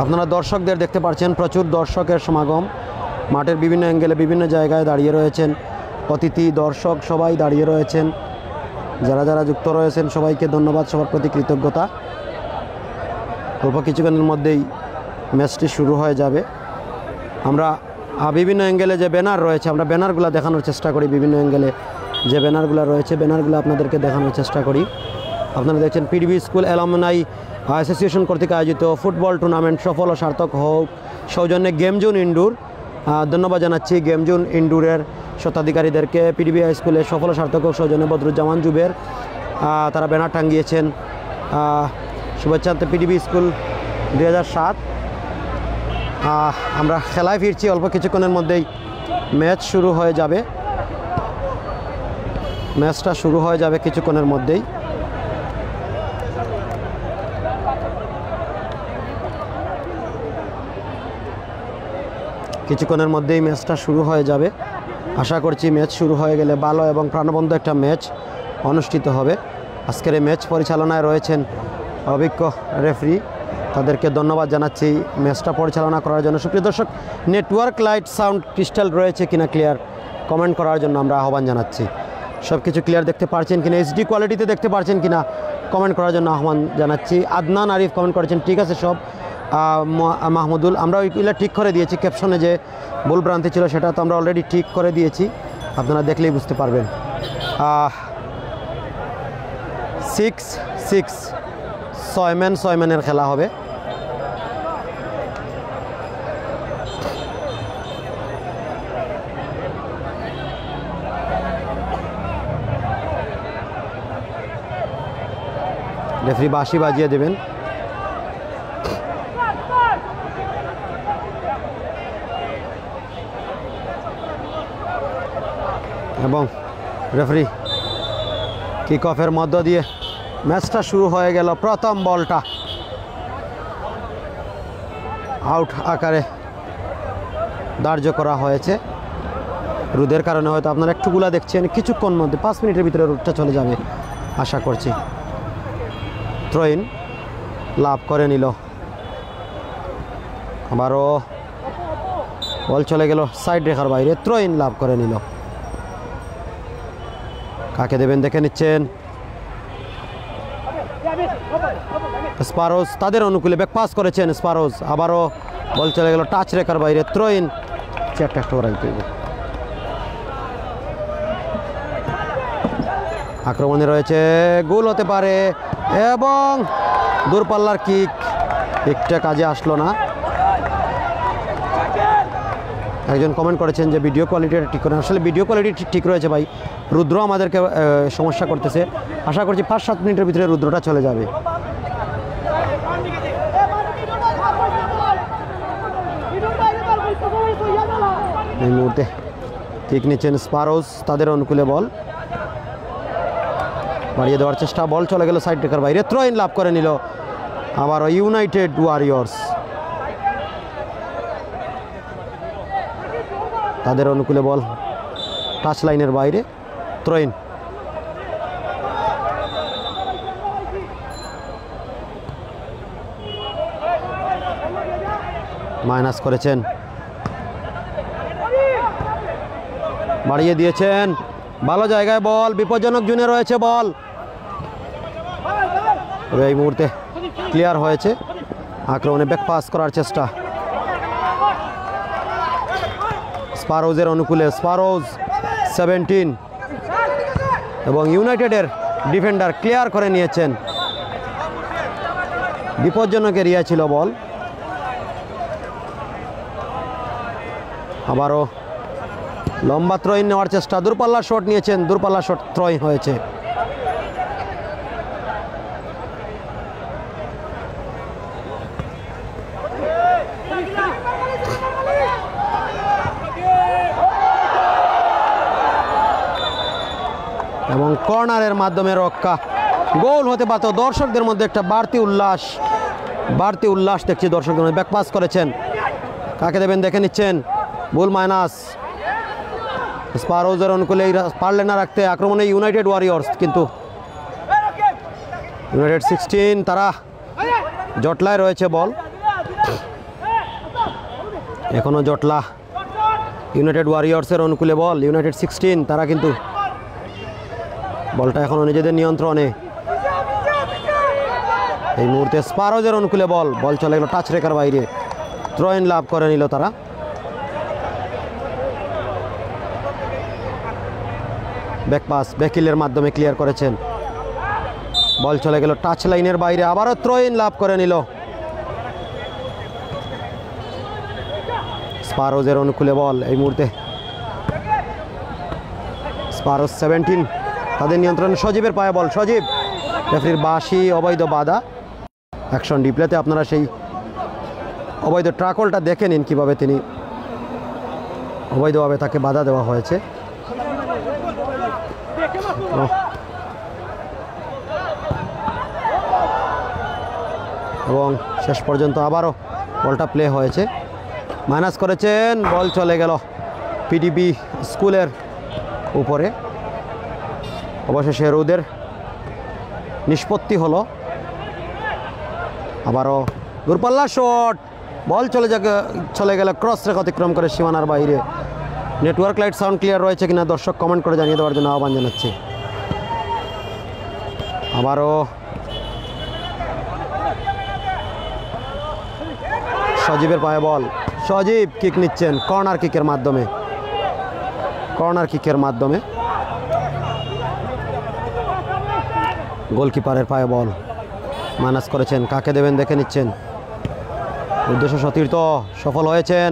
আপনারা দর্শকদের দেখতে পাচ্ছেন, প্রচুর দর্শকের সমাগম। মাঠের বিভিন্ন অ্যাঙ্গেলে বিভিন্ন জায়গায় দাঁড়িয়ে রয়েছেন অতিথি, দর্শক সবাই দাঁড়িয়ে রয়েছেন যারা যারা যুক্ত রয়েছেন সবাইকে ধন্যবাদ, সবার প্রতি কৃতজ্ঞতা। অল্প কিছুক্ষণের মধ্যেই ম্যাচটি শুরু হয়ে যাবে। আমরা বিভিন্ন অ্যাঙ্গেলে যে ব্যানার রয়েছে আমরা ব্যানারগুলো দেখানোর চেষ্টা করি, বিভিন্ন অ্যাঙ্গেলে যে ব্যানারগুলো রয়েছে ব্যানারগুলো আপনাদেরকে দেখানোর চেষ্টা করি। আপনারা দেখছেন পিডিবি স্কুল অ্যালুমনাই অ্যাসোসিয়েশন কর্তৃক আয়োজিত ফুটবল টুর্নামেন্ট সফল ও সার্থক হোক সৌজন্যে গেম জোন ইনডোর। ধন্যবাদ জানাচ্ছি গেম জোন ইনডোরের স্বত্বাধিকারীদেরকে। পিডিবি হাই স্কুলে সফল ও সার্থক হোক সৌজন্যে বদরুজ্জামান জুবের, তারা ব্যানার টাঙ্গিয়েছেন। শুভেচ্ছাতে পিডিবি স্কুল 2007। আমরা খেলায় ফিরছি, অল্প কিছুক্ষণের মধ্যেই ম্যাচ শুরু হয়ে যাবে। ম্যাচটা শুরু হয়ে যাবে কিছুক্ষণের মধ্যেই। কিছুক্ষণের মধ্যেই ম্যাচটা শুরু হয়ে যাবে। আশা করছি ম্যাচ শুরু হয়ে গেলে ভালো এবং প্রাণবন্ত একটা ম্যাচ অনুষ্ঠিত হবে। আজকের এই ম্যাচ পরিচালনায় রয়েছেন অভিজ্ঞ রেফারি, তাদেরকে ধন্যবাদ জানাচ্ছি ম্যাচটা পরিচালনা করার জন্য। সুপ্রিয় দর্শক, নেটওয়ার্ক লাইট সাউন্ড ক্রিস্টাল রয়েছে কিনা ক্লিয়ার কমেন্ট করার জন্য আমরা আহ্বান জানাচ্ছি। সব কিছু ক্লিয়ার দেখতে পারছেন কিনা, এইচডি কোয়ালিটিতে দেখতে পারছেন কিনা কমেন্ট করার জন্য আহ্বান জানাচ্ছি। আদনান আরিফ কমেন্ট করেছেন ঠিক আছে সব। মাহমুদুল, আমরা ওইগুলো ঠিক করে দিয়েছি, ক্যাপশনে যে ভুল ভ্রান্তি ছিল সেটা তো আমরা অলরেডি ঠিক করে দিয়েছি, আপনারা দেখলেই বুঝতে পারবেন। 6-6 6 ম্যানের খেলা হবে। রেফারি বাঁশি বাজিয়ে দেবেন। এবং রেফারি কিক অফের মধ্য দিয়ে ম্যাচটা শুরু হয়ে গেল। প্রথম বলটা আউট আকারে ধার্য করা হয়েছে। রোদের কারণে হয়তো আপনারা একটুগুলা দেখছেন, কিছুক্ষণ মধ্যে 5 মিনিটের ভিতরে রোদটা চলে যাবে আশা করছি। থ্রোইন লাভ করে নিল, আবারও বল চলে গেল সাইড রেখার বাইরে, থ্রোইন লাভ করে নিল। কাকে দেবেন দেখে নিচ্ছেন। স্পারোজ তাদের অনুকূলে ব্যাক পাস করেছেন স্পারোজ, আবারও বল চলে গেল টাচ রেখার বাইরে, থ্রোইন। চেকটা একটা রাইতে আক্রমণে রয়েছে, গোল হতে পারে এবং দূরপাল্লার কিকটা কাজে আসলো না। একজন কমেন্ট করেছেন যে ভিডিও কোয়ালিটিটা ঠিক করে, আসলে ভিডিও কোয়ালিটি ঠিক রয়েছে ভাই, রুদ্র আমাদেরকে সমস্যা করতেছে। আশা করছি 5-7 মিনিটের ভিতরে রুদ্রটা চলে যাবে। এই মুহূর্তে কিক নিচ্ছেন স্পারোজ, তাদের অনুকূলে বল বাড়িয়ে দেওয়ার চেষ্টা, বল চলে গেল সাইড রেখার বাইরে, থ্রো ইন লাভ করে নিল আবার ইউনাইটেড ওয়ারিয়র্স। তাদের অনুকূলে বল টাচ লাইনের বাইরে, থ্রো ইন। মাইনাস করেছেন, বাড়িয়ে দিয়েছেন, ভালো জায়গায় বল, বিপজ্জনক জোনে রয়েছে বল, এই মুহূর্তে ক্লিয়ার হয়েছে। আক্রমণে ব্যাক পাস করার চেষ্টা স্পারোজের অনুকূলে, স্পারোজ 17 এবং ইউনাইটেডের ডিফেন্ডার ক্লিয়ার করে নিয়েছেন। বিপজ্জনক এরিয়া ছিল বল, আবারও লম্বা থ্রোইন নেওয়ার চেষ্টা, দূরপাল্লা শট নিয়েছেন, দূরপাল্লা শট থ্রোইন হয়েছে। এবং কর্নারের মাধ্যমে রক্ষা, গোল হতে পারত। দর্শকদের মধ্যে একটা বাড়তি উল্লাস দেখছি দর্শকদের মধ্যে। ব্যাক পাস করেছেন, কাকে দেবেন দেখে নিচ্ছেন, ভুল মাইনাস। স্পারোজের অনুকূলে পারলেন না রাখতে, আক্রমণে ইউনাইটেড ওয়ারিয়র্স, কিন্তু ইউনাইটেড 16 তারা জটলায় রয়েছে বল, এখনো জটলা ইউনাইটেড ওয়ারিয়র্সের অনুকূলে বল, ইউনাইটেড 16 তারা কিন্তু বলটা এখনো নিজেদের নিয়ন্ত্রণে। এই মুহূর্তে স্পারোজের অনুকূলে বল, বল চলে গেল টাচ রেখার বাইরে, থ্রো ইন লাভ করে নিল তারা। ব্যাক পাস বেকিলের মাধ্যমে ক্লিয়ার করেছেন, বল চলে গেল টাচ লাইনের বাইরে, আবারও থ্রো ইন লাভ করে নিল। স্পারোজের অনুকূলে বল, এই মুহূর্তে স্পারোজ 17 তাদের নিয়ন্ত্রণে। সজীবের পায়ে বল, সজীব, রেফারির বাঁশি, অবৈধ বাধা। অ্যাকশন রিপ্লেতে আপনারা সেই অবৈধ ট্রাকলটা দেখে নিন, কীভাবে তিনি অবৈধভাবে তাকে বাধা দেওয়া হয়েছে। এবং শেষ পর্যন্ত আবারও বলটা প্লে হয়েছে, মাইনাস করেছেন, বল চলে গেল পিডিবি স্কুলের উপরে। অবশেষে রোদের নিষ্পত্তি হলো। আবারও দূরপাল্লা শট, বল চলে গেল ক্রস রেখা অতিক্রম করে সীমানার বাইরে। নেটওয়ার্ক লাইট সাউন্ড ক্লিয়ার রয়েছে কিনা দর্শক কমেন্ট করে জানিয়ে দেওয়ার জন্য আহ্বান জানাচ্ছি। আবারও সজীবের পায়ে বল, সজীব কিক নিচ্ছেন কর্নার কিকের মাধ্যমে। গোলকিপারের পায়ে বল, মাইনাস করেছেন, কাকে দেবেন দেখে নিচ্ছেন। উদ্দেশ্য সতীর্থ সফল হয়েছেন।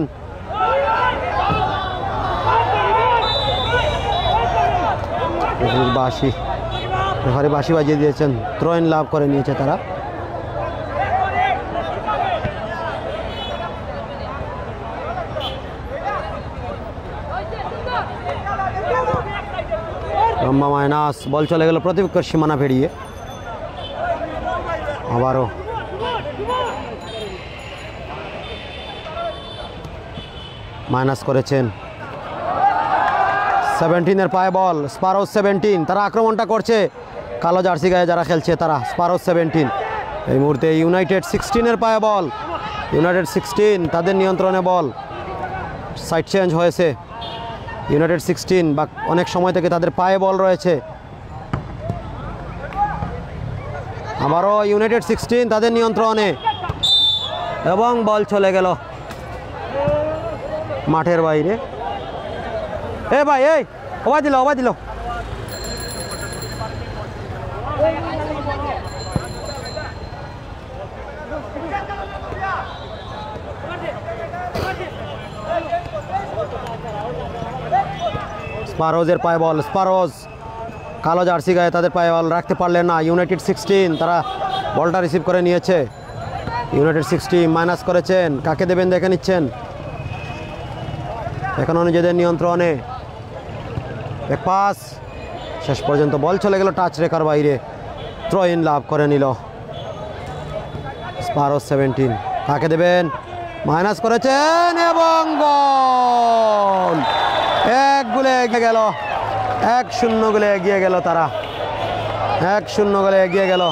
রেফারি বাঁশি বাজিয়ে দিয়েছেন, থ্রো ইন লাভ করে নিয়েছে তারা। লম্বা মাইনাস, বল চলে গেল প্রতিপক্ষের সীমানা পেরিয়ে। আবারও মাইনাস করেছেন। 17 পায়ে বল, স্পারোজ 17 তারা আক্রমণটা করছে। কালো জার্সি গায়ে যারা খেলছে তারা, স্পারোজ 17। এই মুহূর্তে ইউনাইটেড 16 পায়ে বল, ইউনাইটেড 16 তাদের নিয়ন্ত্রণে বল। সাইড চেঞ্জ হয়েছে, ইউনাইটেড 16 বা অনেক সময় থেকে তাদের পায়ে বল রয়েছে। আবারও ইউনাইটেড 16 তাদের নিয়ন্ত্রণে, এবং বল চলে গেল মাঠের বাইরে। ভাই এই ওভার দিল। স্পারোজের পায়ে বল, স্পারোজ কালো জার্সি গায়ে তাদের পায়ে বল রাখতে পারলেন না। ইউনাইটেড 16 তারা বলটা রিসিভ করে নিয়েছে। ইউনাইটেড 16 মাইনাস করেছেন, কাকে দেবেন দেখে নিচ্ছেন। এখনও নিজেদের নিয়ন্ত্রণে। এক পাস, শেষ পর্যন্ত বল চলে গেল টাচ রেখার বাইরে, থ্রো ইন লাভ করে নিল স্পারোজ 17। কাকে দেবেন, মাইনাস করেছেন এবং গোল। 1 গোলে এগিয়ে গেল, 1-0 গোলে এগিয়ে গেল তারা, 1-0 গোলে এগিয়ে গেল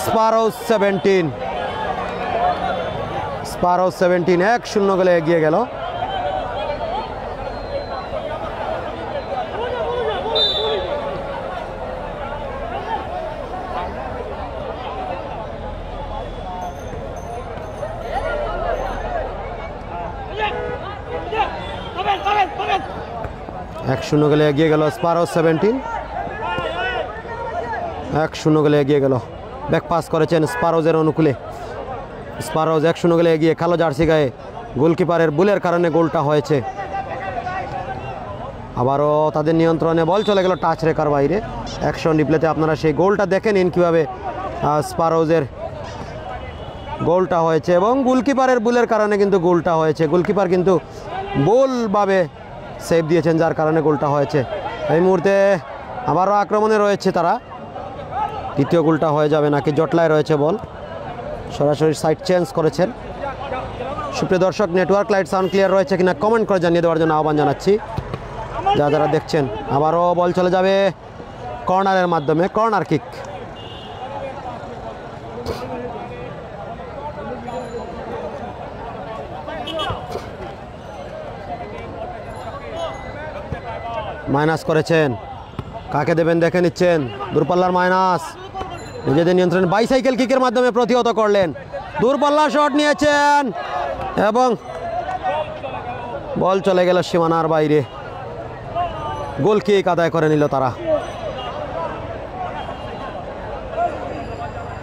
স্পারোজ 17। 1-0 গোলে এগিয়ে গেল। শূন্য গোলে এগিয়ে গেল স্পারোজ 17। 1-0 গোলে এগিয়ে গেল। ব্যাক পাস করেছেন স্পারোজের অনুকূলে। স্পারোজ 1-0 গোলে এগিয়ে, কালো জার্সি গায়ে গোলকিপারের ভুলের কারণে গোলটা হয়েছে। আবারও তাদের নিয়ন্ত্রণে বল চলে গেল টাচ রেখার বাইরে। অ্যাকশন রিপ্লেতে আপনারা সেই গোলটা দেখে নিন কীভাবে স্পারোজের গোলটা হয়েছে, এবং গোলকিপারের ভুলের কারণে কিন্তু গোলটা হয়েছে। গোলকিপার কিন্তু ভুলভাবে সেভ দিয়েছেন, যার কারণে গোলটা হয়েছে। এই মুহূর্তে আবারও আক্রমণে রয়েছে তারা। দ্বিতীয় গোলটা হয়ে যাবে নাকি জটলায় রয়েছে বল, সরাসরি সাইড চেঞ্জ করেছেন। সুপ্রিয় দর্শক, নেটওয়ার্ক লাইট সাউন্ড ক্লিয়ার রয়েছে কিনা কমেন্ট করে জানিয়ে দেওয়ার জন্য আহ্বান জানাচ্ছি যারা দেখছেন। আবারও বল চলে যাবে কর্নারের মাধ্যমে, কর্নার কিক। মাইনাস করেছেন, কাকে দেবেন দেখে নিচ্ছেন। দূরপাল্লার মাইনাস নিজেদের নিয়ন্ত্রণে বাইসাইকেল কিকের মাধ্যমে প্রতিহত করলেন। দূরপাল্লা শট নিয়েছেন এবং বল চলে গেল সীমানার বাইরে। গোল কিক আদায় করে নিল তারা।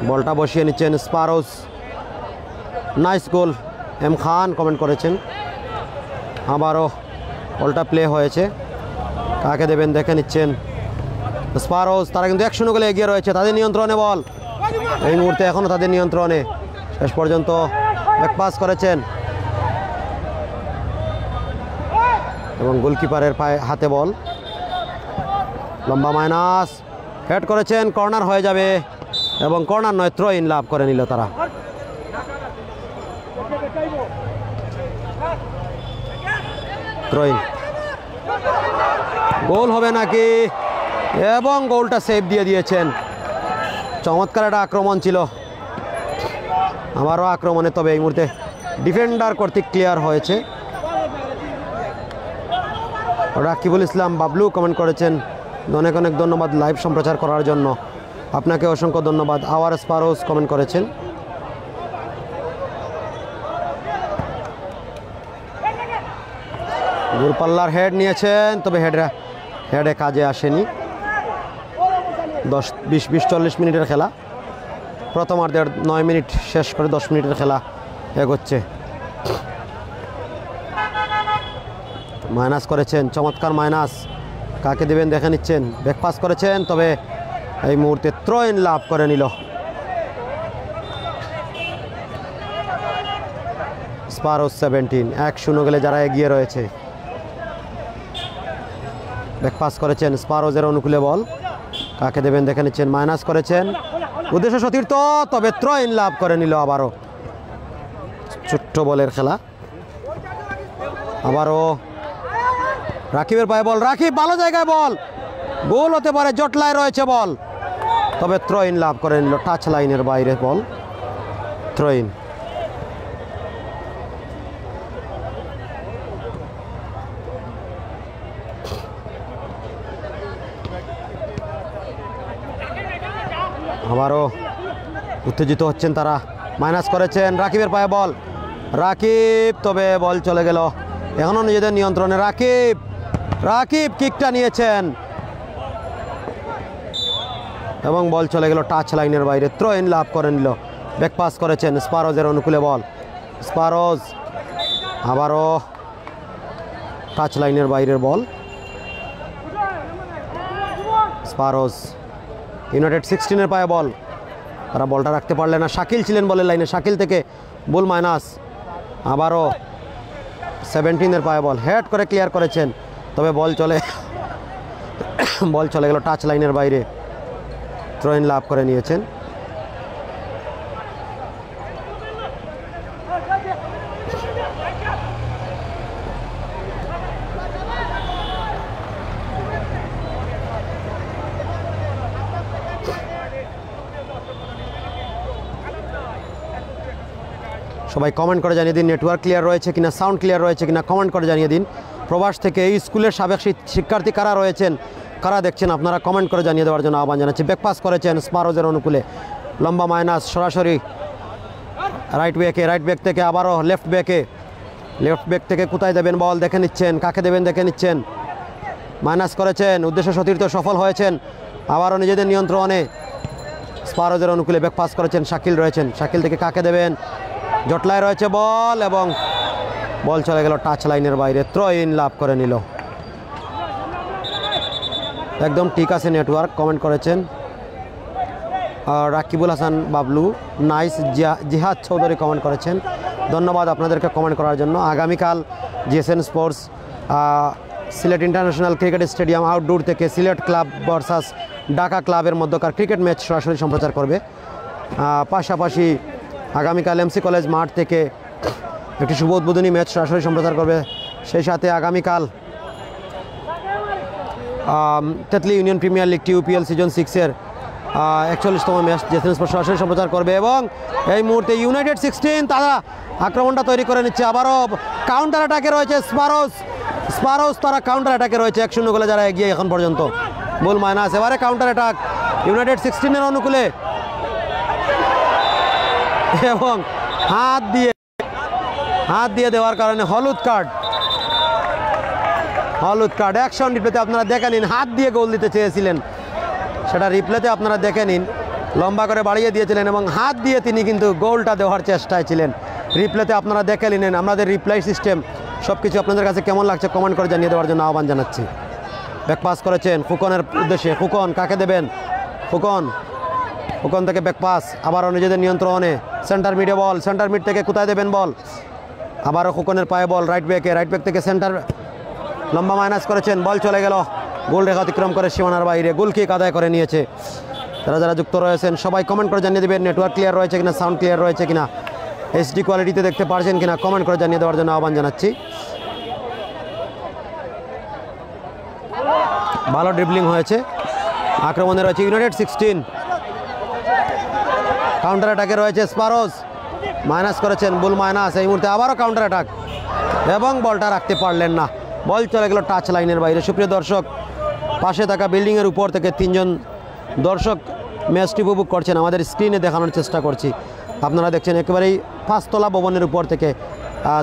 বলটা বসিয়ে নিচ্ছেন স্পারোস। নাইস গোল এম খান কমেন্ট করেছেন। আবারও বলটা প্লে হয়েছে। কাকে দেবেন দেখে নিচ্ছেন স্পারোস। তারা কিন্তু 1-0 গোলে এগিয়ে রয়েছে। তাদের নিয়ন্ত্রণে বল এই মুহূর্তে, এখনও তাদের নিয়ন্ত্রণে। শেষ পর্যন্ত ব্যাকপাস করেছেন এবং গোলকিপারের পায়ে হাতে বল। লম্বা মাইনাস হেড করেছেন, কর্নার হয়ে যাবে এবং কর্নার নয়, থ্রো ইন লাভ করে নিল তারা। থ্রো ইন, গোল হবে নাকি, এবং গোলটা সেভ দিয়ে দিয়েছেন। চমৎকার একটা আক্রমণ ছিল, আমারও আক্রমণে, তবে এই মুহূর্তে ডিফেন্ডার কর্তৃক ক্লিয়ার হয়েছে। রাকিবুল ইসলাম বাবলু কমেন্ট করেছেন, অনেক অনেক ধন্যবাদ লাইভ সম্প্রচার করার জন্য, আপনাকে অসংখ্য ধন্যবাদ। আওয়ার স্পারোস কমেন্ট করেছেন। দূরপাল্লার হেড নিয়েছেন, তবে হেডে কাজে আসেনি। 20-40 মিনিটের খেলা, প্রথমার্ধের 9 মিনিট শেষ করে 10 মিনিটের খেলা এগোচ্ছে। মাইনাস করেছেন, চমৎকার মাইনাস। কাকে দেবেন দেখে নিচ্ছেন। ব্যাকপাস করেছেন, তবে এই মুহূর্তে থ্রো ইন লাভ করে নিল স্পারোস। 17 1-0 গেলে যারা এগিয়ে রয়েছে। ব্যাকপাস করেছেন, স্পারোজের অনুকূলে বল। কাকে দেবেন দেখে নিচ্ছেন। মাইনাস করেছেন, উদ্দেশ্য সতীর্থ, তবে থ্রো ইন লাভ করে নিল। আবারও ছোট্ট বলের খেলা। আবারও রাকিবের পায়ে বল। রাকিব ভালো জায়গায় বল, গোল হতে পারে, জটলায় রয়েছে বল, তবে থ্রো ইন লাভ করে নিল। টাচ লাইনের বাইরে বল, থ্রো ইন। আবারও উত্তেজিত হচ্ছেন তারা। মাইনাস করেছেন, রাকিবের পায়ে বল। রাকিব, তবে বল চলে গেল। এখনও নিজেদের নিয়ন্ত্রণে রাকিব কিকটা নিয়েছেন এবং বল চলে গেল টাচ লাইনের বাইরে। থ্রো ইন লাভ করে নিল। ব্যাকপাস করেছেন, স্পারোজের অনুকূলে বল। স্পারোজ, আবারও টাচ লাইনের বাইরের বল। স্পারোজ, ইউনাইটেড 16-এর পায়ে বল। তারা বলটা রাখতে পারলেন না। শাকিল ছিলেন বলের লাইনে, শাকিল থেকে বল মাইনাস। আবারও 17-এর পায়ে বল, হেড করে ক্লিয়ার করেছেন, তবে বল চলে গেল টাচ লাইনের বাইরে। থ্রো ইন লাভ করে নিয়েছেন। সবাই কমেন্ট করে জানিয়ে দিন নেটওয়ার্ক ক্লিয়ার রয়েছে কিনা, সাউন্ড ক্লিয়ার রয়েছে কিনা, কমেন্ট করে জানিয়ে দিন। প্রবাস থেকে এই স্কুলের সাবেক শিক্ষার্থী কারা রয়েছেন, কারা দেখছেন, আপনারা কমেন্ট করে জানিয়ে দেওয়ার জন্য আহ্বান জানাচ্ছি। ব্যাকপাস করেছেন স্পারোজের অনুকূলে, লম্বা মাইনাস, সরাসরি রাইট ব্যাক থেকে আবারও লেফট ব্যাক থেকে কোথায় দেবেন বল দেখে নিচ্ছেন। কাকে দেবেন দেখে নিচ্ছেন। মাইনাস করেছেন, উদ্দেশ্য সতীর্থ সফল হয়েছেন। আবারও নিজেদের নিয়ন্ত্রণে স্পারোজের অনুকূলে ব্যাকপাস করেছেন। শাকিল রয়েছেন, শাকিল থেকে কাকে দেবেন, জটলায় রয়েছে বল এবং বল চলে গেল টাচ লাইনের বাইরে। থ্রো ইন লাভ করে নিল। একদম ঠিক আছে নেটওয়ার্ক, কমেন্ট করেছেন রাকিবুল হাসান বাবলু। নাইস। জিহাদ চৌধুরী কমেন্ট করেছেন, ধন্যবাদ আপনাদেরকে কমেন্ট করার জন্য। আগামীকাল GSN sports Sylhet international cricket stadium outdoor থেকে সিলেট ক্লাব ভার্সাস ঢাকা ক্লাবের মধ্যকার ক্রিকেট ম্যাচ সরাসরি সম্প্রচার করবে। পাশাপাশি আগামীকাল এমসি কলেজ মাঠ থেকে একটি শুভ উদ্বোধনী ম্যাচ সরাসরি সম্প্রচার করবে। সেই সাথে আগামীকাল Tetli union premier league UPL season 6-এর 41তম ম্যাচ জিএসএন স্পোর্টস সরাসরি সম্প্রচার করবে। এবং এই মুহূর্তে ইউনাইটেড 16 তারা আক্রমণটা তৈরি করে নিচ্ছে। আবারও কাউন্টার অ্যাটাকে রয়েছে স্পারোস, তারা কাউন্টার অ্যাটাকে রয়েছে 1-0 গোলে যারা এগিয়ে এখন পর্যন্ত। বুল মাইনাস। এবারে কাউন্টার অ্যাটাক ইউনাইটেড 16-এর অনুকূলে এবং হাত দিয়ে দেওয়ার কারণে হলুদ কার্ড। অ্যাকশন রিপ্লেতে আপনারা দেখে নিন, হাত দিয়ে গোল দিতে চেয়েছিলেন, সেটা রিপ্লেতে আপনারা দেখে নিন, লম্বা করে বাড়িয়ে দিয়েছিলেন এবং হাত দিয়ে তিনি কিন্তু গোলটা দেওয়ার চেষ্টায় ছিলেন। রিপ্লেতে আপনারা দেখে নিলেন। আমাদের রিপ্লাই সিস্টেম সব কিছু আপনাদের কাছে কেমন লাগছে কমেন্ট করে জানিয়ে দেওয়ার জন্য আহ্বান জানাচ্ছি। ব্যাক পাস করেছেন ফুকনের উদ্দেশ্যে, ফুকন কাকে দেবেন, ফুকন থেকে ব্যাক পাস, আবারও নিজেদের নিয়ন্ত্রণে সেন্টার মিডে বল, সেন্টার মিড থেকে কোথায় দেবেন বল, আবারও ফুকনের পায়ে বল রাইট ব্যাক থেকে সেন্টার, লম্বা মাইনাস করেছেন, বল চলে গেল গোল রেখা অতিক্রম করে সীমানার বাইরে, গোল কিক আদায় করে নিয়েছে। যারা যুক্ত রয়েছেন সবাই কমেন্ট করে জানিয়ে দেবেন নেটওয়ার্ক ক্লিয়ার রয়েছে কিনা, সাউন্ড ক্লিয়ার রয়েছে কিনা, এইচডি কোয়ালিটিতে দেখতে পারছেন কিনা কমেন্ট করে জানিয়ে দেওয়ার জন্য আহ্বান জানাচ্ছি। ভালো ড্রিবলিং হয়েছে। আক্রমণে রয়েছে ইউনাইটেড 16, কাউন্টার অ্যাটাকে রয়েছে স্পারোস, মাইনাস করেছেন বুল মাইনাস। এই মুহূর্তে আবারও কাউন্টার অ্যাটাক এবং বলটা রাখতে পারলেন না, বল চলে গেল টাচ লাইনের বাইরে। সুপ্রিয় দর্শক, পাশে থাকা বিল্ডিংয়ের উপর থেকে 3 জন দর্শক ম্যাচটি উপভোগ করছেন, আমাদের স্ক্রিনে দেখানোর চেষ্টা করছি। আপনারা দেখছেন একেবারেই 5 তলা ভবনের উপর থেকে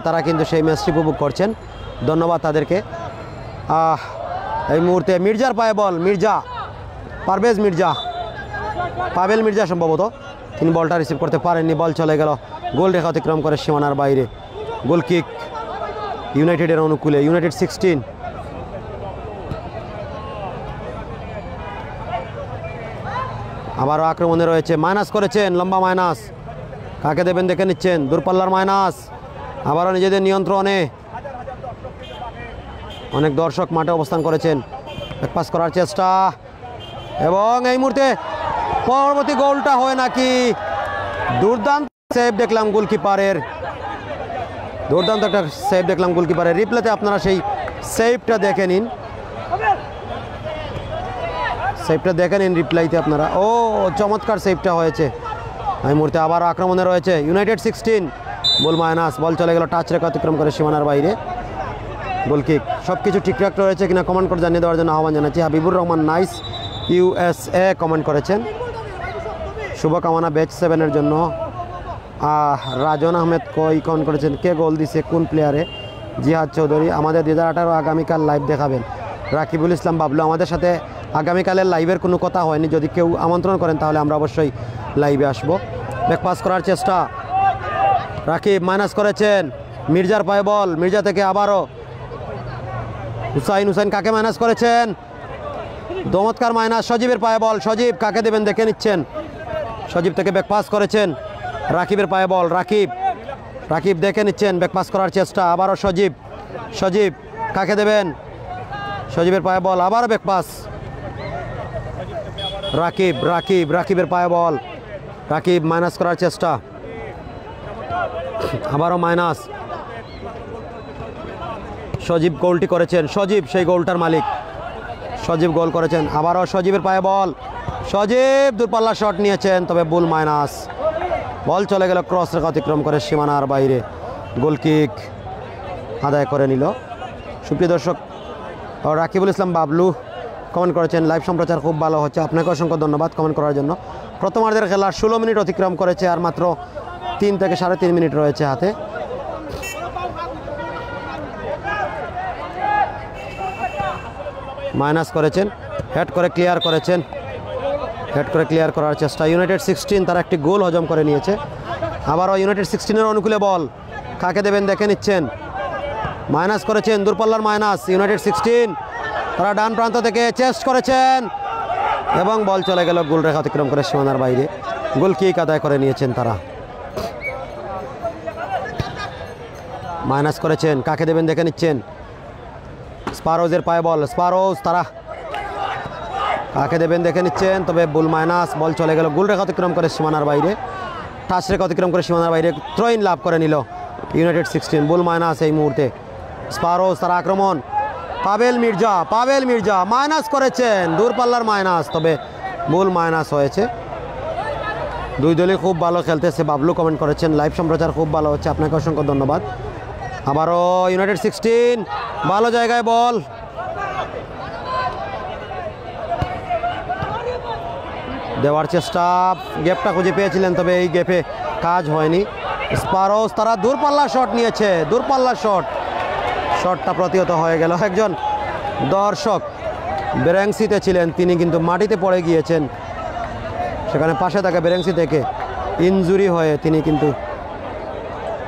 তারা কিন্তু সেই ম্যাচটি উপভোগ করছেন, ধন্যবাদ তাদেরকে। এই মুহূর্তে মির্জার পায়ে বল, পাবেল মির্জা সম্ভবত, তিনি বলটা রিসিভ করতে পারেননি, বল চলে গেল গোল রেখা অতিক্রম করে সীমানার বাইরে। গোল কিক ইউনাইটেডের অনুকূলে, ইউনাইটেড 16। আবারও আক্রমণে রয়েছে, মাইনাস করেছেন, লম্বা মাইনাস, কাকে দেবেন দেখে নিচ্ছেন, দূরপাল্লার মাইনাস, আবারও নিজেদের নিয়ন্ত্রণে, অনেক দর্শক মাঠে অবস্থান করেছেন, পাস করার চেষ্টা এবং এই মুহূর্তে পরবর্তী গোলটা হয় নাকি, দুর্দান্ত সেভ দেখলাম গোলকিপারের, রিপ্লেতে আপনারা সেই সেভটা দেখে নিন, রিপ্লাইতে আপনারা। ও চমৎকার সেভটা হয়েছে। এই মুহূর্তে আবার আক্রমণে রয়েছে ইউনাইটেড 16, বল মাইনাস, বল চলে গেল টাচ রেখা অতিক্রম করে সীমানার বাইরে, গোল কিক। সব কিছু ঠিকঠাক রয়েছে কিনা কমেন্ট করে জানিয়ে দেওয়ার জন্য আহ্বান জানাচ্ছি। Habibur Rahman nice USA comment করেছেন, শুভকামনা ব্যাচ 7-এর জন্য। রাজন আহমেদ কমেন্ট করেছেন, কে গোল দিছে কোন প্লেয়ারে, জিহাদ চৌধুরী, আমাদের 2018 আগামীকাল লাইভ দেখাবেন। রাকিবুল ইসলাম বাবলু, আমাদের সাথে আগামীকালের লাইভের কোনো কথা হয়নি, যদি কেউ আমন্ত্রণ করেন তাহলে আমরা অবশ্যই লাইভে আসব। ব্যাক পাস করার চেষ্টা, রাকিব মাইনাস করেছেন, মির্জার পায়ে বল, মির্জা থেকে আবারও হুসাইন কাকে মাইনাস করেছেন, চমৎকার মাইনাস, সজীবের পায়ে বল, সজীব কাকে দেবেন দেখে নিচ্ছেন, সজীব থেকে ব্যাক পাস করেছেন, রাকিবের পায়ে বল, রাকিব দেখে নিচ্ছেন, ব্যাক পাস করার চেষ্টা, আবারও সজীব কাকে দেবেন, সজীবের পায়ে বল, আবারও ব্যাক পাস, রাকিবের পায়ে বল, রাকিব মাইনাস করার চেষ্টা, আবারও মাইনাস, সজীব গোলটি করেছেন, সজীব সেই গোলটার মালিক, সজীব গোল করেছেন, আবারও সজীবের পায়ে বল, সজীব দূরপাল্লা শট নিয়েছেন, তবে বুল মাইনাস, বল চলে গেল ক্রস রেখা অতিক্রম করে সীমানার বাইরে, গোল কিক আদায় করে নিল। সুপ্রিয় দর্শক, রাকিবুল ইসলাম বাবলু কমেন্ট করেছেন, লাইভ সম্প্রচার খুব ভালো হচ্ছে, আপনাকে অসংখ্য ধন্যবাদ কমেন্ট করার জন্য। প্রথমার্ধের খেলা 16 মিনিট অতিক্রম করেছে, আর মাত্র 3 থেকে 3.5 মিনিট রয়েছে হাতে। মাইনাস করেছেন, হেড করে ক্লিয়ার করার চেষ্টা, ইউনাইটেড 16 তারা একটি গোল হজম করে নিয়েছে। আবারও ইউনাইটেড 16-এর অনুকূলে বল, কাকে দেবেন দেখে নিচ্ছেন, মাইনাস করেছেন, দূরপাল্লার মাইনাস, ইউনাইটেড 16 তারা ডান প্রান্ত থেকে চেস্ট করেছেন এবং বল চলে গেল গোল রেখা অতিক্রম করে সীমানার বাইরে, গোল কিক আদায় করে নিয়েছেন তারা। মাইনাস করেছেন, কাকে দেবেন দেখে নিচ্ছেন, স্পারোজের পায়ে বল, স্পারোজ তারা কাকে দেবেন দেখে নিচ্ছেন, তবে বুল মাইনাস, বল চলে গেল গোল রেখা অতিক্রম করে সীমানার বাইরে, টাচ রেখা অতিক্রম করে সীমানার বাইরে, থ্রোইন লাভ করে নিল ইউনাইটেড 16, বুল মাইনাস। এই মুহূর্তে স্পারোজ তারা আক্রমণ, পাবেল মির্জা মাইনাস করেছেন, দূরপাল্লার মাইনাস, তবে বুল মাইনাস হয়েছে। দুই দলই খুব ভালো খেলতেছে, বাবলু কমেন্ট করেছেন, লাইভ সম্প্রচার খুব ভালো হচ্ছে, আপনাকে অসংখ্য ধন্যবাদ। আবারও ইউনাইটেড 16 ভালো জায়গায় বল, দেওয়ার চেষ্টা, গ্যাপটা খুঁজে পেয়েছিলেন, তবে এই গ্যাপে কাজ হয়নি। স্পারোস তারা দূরপাল্লা শট নিয়েছে, দূরপাল্লা শটটা প্রতিহত হয়ে গেল। একজন দর্শক বেরেংসিতে ছিলেন, তিনি কিন্তু মাটিতে পড়ে গিয়েছেন, সেখানে পাশে থাকা বেরেংসি থেকে ইনজুরি হয়ে তিনি কিন্তু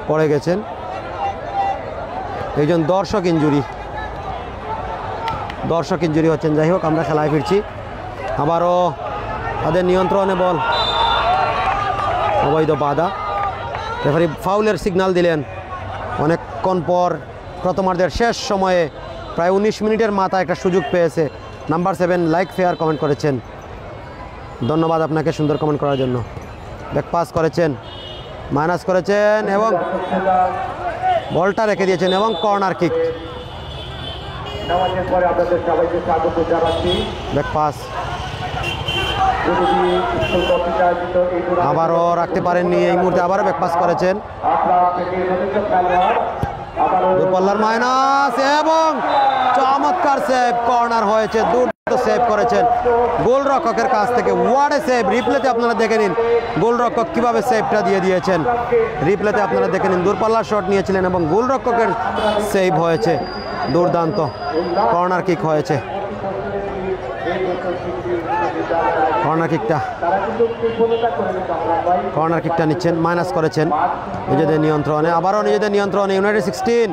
পড়ে গেছেন। একজন দর্শক ইনজুরি হচ্ছেন। যাই হোক, আমরা খেলায় ফিরছি। আবারও তাদের নিয়ন্ত্রণে বল, অবৈধ বাধা, রেফারি ফাউলের সিগন্যাল দিলেন অনেকক্ষণ পর। প্রথমার্ধের শেষ সময়ে প্রায় 19 মিনিটের মাথায় একটা সুযোগ পেয়েছে। নাম্বার 7 লাইক ফেয়ার কমেন্ট করেছেন, ধন্যবাদ আপনাকে সুন্দর কমেন্ট করার জন্য। ব্যাক পাস করেছেন, মাইনাস করেছেন এবং বলটা রেখে দিয়েছেন এবং কর্নার কিক। নামাজের পরে আপনাদের সবাইকে স্বাগত জানাচ্ছি। ব্যাক পাস আবারও রাখতে পারেননি, এই মুহূর্তে আবারও ব্যাক পাস করেছেন। দূরপাল্লার মাইনাস এবং চমৎকার সেভ, কর্নার হয়েছে, দুটো সেভ করেছেন গোলরক্ষকের কাছ থেকে। ওয়াট এ সেভ! রিপ্লেতে আপনারা দেখে নিন গোলরক্ষক কিভাবে সেভটা দিয়ে দিয়েছেন। রিপ্লেতে আপনারা দেখে নিন, দূরপাল্লার শট নিয়েছিলেন এবং গোলরক্ষকের সেভ হয়েছে। দুর্দান্ত কর্নার কিক হয়েছে। কর্নার কিকটা নিচ্ছেন, মাইনাস করেছেন নিজেদের নিয়ন্ত্রণে, আবারও নিজেদের নিয়ন্ত্রণে ইউনাইটেড 16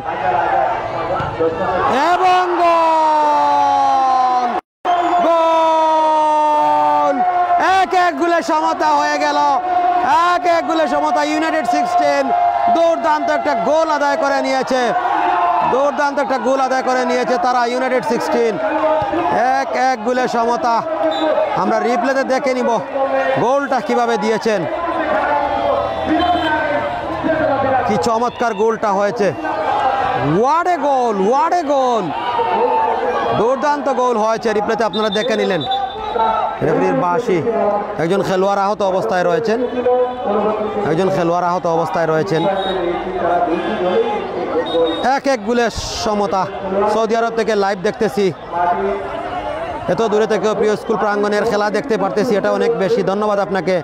এবং গোল! 1-1 গোলে সমতা হয়ে গেল। 1-1 গোলে সমতা। ইউনাইটেড 16 দুর্দান্ত একটা গোল আদায় করে নিয়েছে, তারা ইউনাইটেড 16 1-1 গোলে সমতা। আমরা রিপ্লেতে দেখে নিব গোলটা কিভাবে দিয়েছেন, কি চমৎকার গোলটা হয়েছে। ওয়াট এ গোল! দুর্দান্ত গোল হয়েছে। রিপ্লেতে আপনারা দেখে নিলেন। রেফারির বাঁশি। একজন খেলোয়াড় আহত অবস্থায় রয়েছেন। 1-1 গোলের সমতা। সৌদি আরব থেকে লাইভ দেখতেছি, এত দূরে থেকে প্রিয় স্কুল প্রাঙ্গণের খেলা দেখতে পারতেছি, এটা অনেক বেশি। ধন্যবাদ আপনাকে।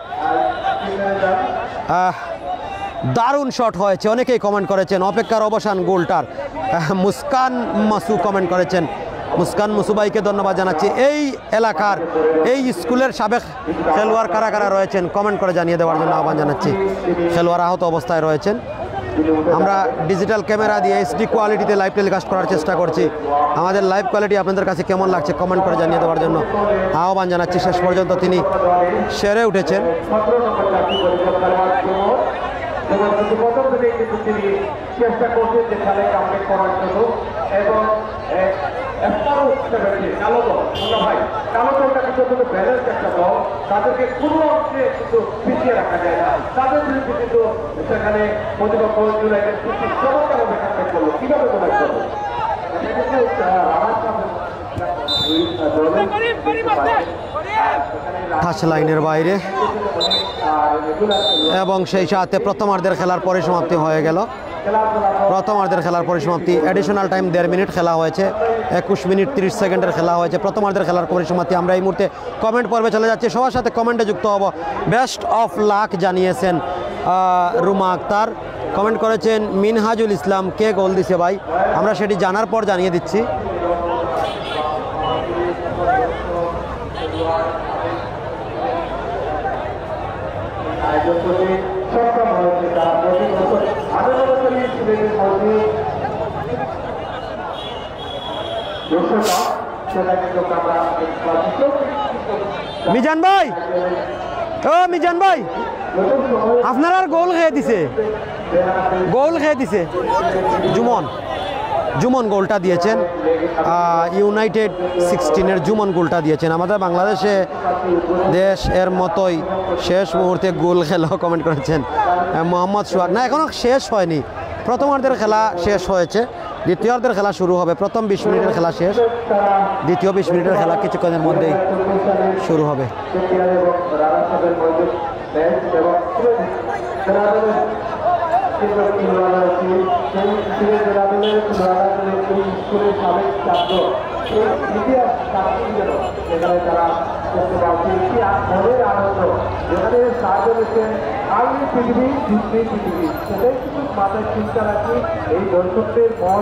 দারুণ শট হয়েছে, অনেকেই কমেন্ট করেছেন। অপেক্ষার অবসান গোলটার। মুস্কান মাসু কমেন্ট করেছেন, মুস্কান মুসুবাইকে ধন্যবাদ জানাচ্ছি। এই এলাকার এই স্কুলের সাবেক খেলোয়াড় কারা কারা রয়েছেন কমেন্ট করে জানিয়ে দেওয়ার জন্য আহ্বান জানাচ্ছি। খেলোয়াড় আহত অবস্থায় রয়েছেন। আমরা ডিজিটাল ক্যামেরা দিয়ে HD কোয়ালিটিতে লাইভ টেলিকাস্ট করার চেষ্টা করছি। আমাদের লাইভ কোয়ালিটি আপনাদের কাছে কেমন লাগছে কমেন্ট করে জানিয়ে দেওয়ার জন্য আহ্বান জানাচ্ছি। শেষ পর্যন্ত তিনি সেরে উঠেছেন। চেষ্টা করছেন যে খেলায় কামব্যাক করার জন্য এবং কালো দলটা কিন্তু ব্যালেন্স একটা দল, তাদেরকে কোনো অংশে কিন্তু পিছিয়ে রাখা যায় না। তাদের বিরুদ্ধে কিন্তু সেখানে প্রতিপক্ষ ইউনাইটেড চমৎকারভাবে কামব্যাক করলো। কিভাবে কমেন্ট করবো? টাচ লাইনের বাইরে এবং সেই সাথে প্রথমার্ধের খেলার পরিসমাপ্তি হয়ে গেল। প্রথমার্ধের খেলার পরিসমাপ্তি। অ্যাডিশনাল টাইম 1.5 মিনিট খেলা হয়েছে, 21 মিনিট 30 সেকেন্ডের খেলা হয়েছে। প্রথমার্ধের খেলার পরিসমাপ্তি। আমরা এই মুহূর্তে কমেন্ট পর্বে চলে যাচ্ছি, সবার সাথে কমেন্টে যুক্ত হব। বেস্ট অফ লাক জানিয়েছেন রুমা আক্তার, কমেন্ট করেছেন মিনহাজুল ইসলাম। কে গোল দিছে ভাই, আমরা সেটি জানার পর জানিয়ে দিচ্ছি। মিজান ভাই, ও মিজান ভাই, আপনার আর গোল খেয়ে দিছে জুমন গোলটা দিয়েছেন। ইউনাইটেড 16-এর জুমন গোলটা দিয়েছেন। আমাদের বাংলাদেশে দেশ এর মতোই শেষ মুহূর্তে গোল খেলা কমেন্ট করেছেন মোহাম্মদ সোহাগ। না, এখনও শেষ হয়নি, প্রথমার্ধের খেলা শেষ হয়েছে, দ্বিতীয়ার্ধের খেলা শুরু হবে। প্রথম 20 মিনিটের খেলা শেষ, দ্বিতীয় 20 মিনিটের খেলা কিছুক্ষণের মধ্যেই শুরু হবে। সাবেক ছাত্র করতে পারছি কি মনের আনন্দ যেখানে সাহায্য হচ্ছে আমি পৃথিবী পৃথিবী সেটাই কিন্তু মাথায় চিন্তা রাখি এই দর্শকদের মন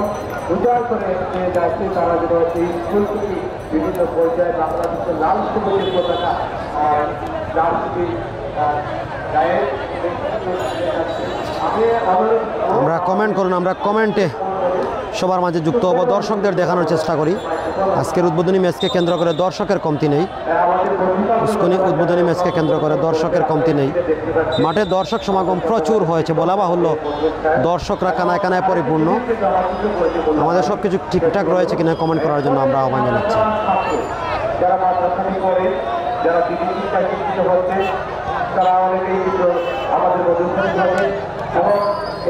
উজাড় করে যে দায়িত্বে তারা যেন এই স্কুল থেকে বিভিন্ন পর্যায়ে বাংলাদেশের লাল সবুজের পতাকা রাজনীতি গায়ে আমরা কমেন্ট করুন, আমরা কমেন্টে সবার মাঝে যুক্ত হব, দর্শকদের দেখানোর চেষ্টা করি। আজকের উদ্বোধনী ম্যাচকে কেন্দ্র করে দর্শকের কমতি নেই। উদ্বোধনী ম্যাচকে কেন্দ্র করে দর্শকের কমতি নেই। মাঠে দর্শক সমাগম প্রচুর হয়েছে, বলা বাহুল্য। দর্শকরা কানায় কানায় পরিপূর্ণ। আমাদের সব কিছু ঠিকঠাক রয়েছে কিনা কমেন্ট করার জন্য আমরা আহ্বান জানাচ্ছি। যারা মাদ্রাসানি করে, যারা বিদেশি শিক্ষিত হচ্ছে, তারা অনেকেই কিন্তু আমাদের প্রতিষ্ঠানে থাকে এবং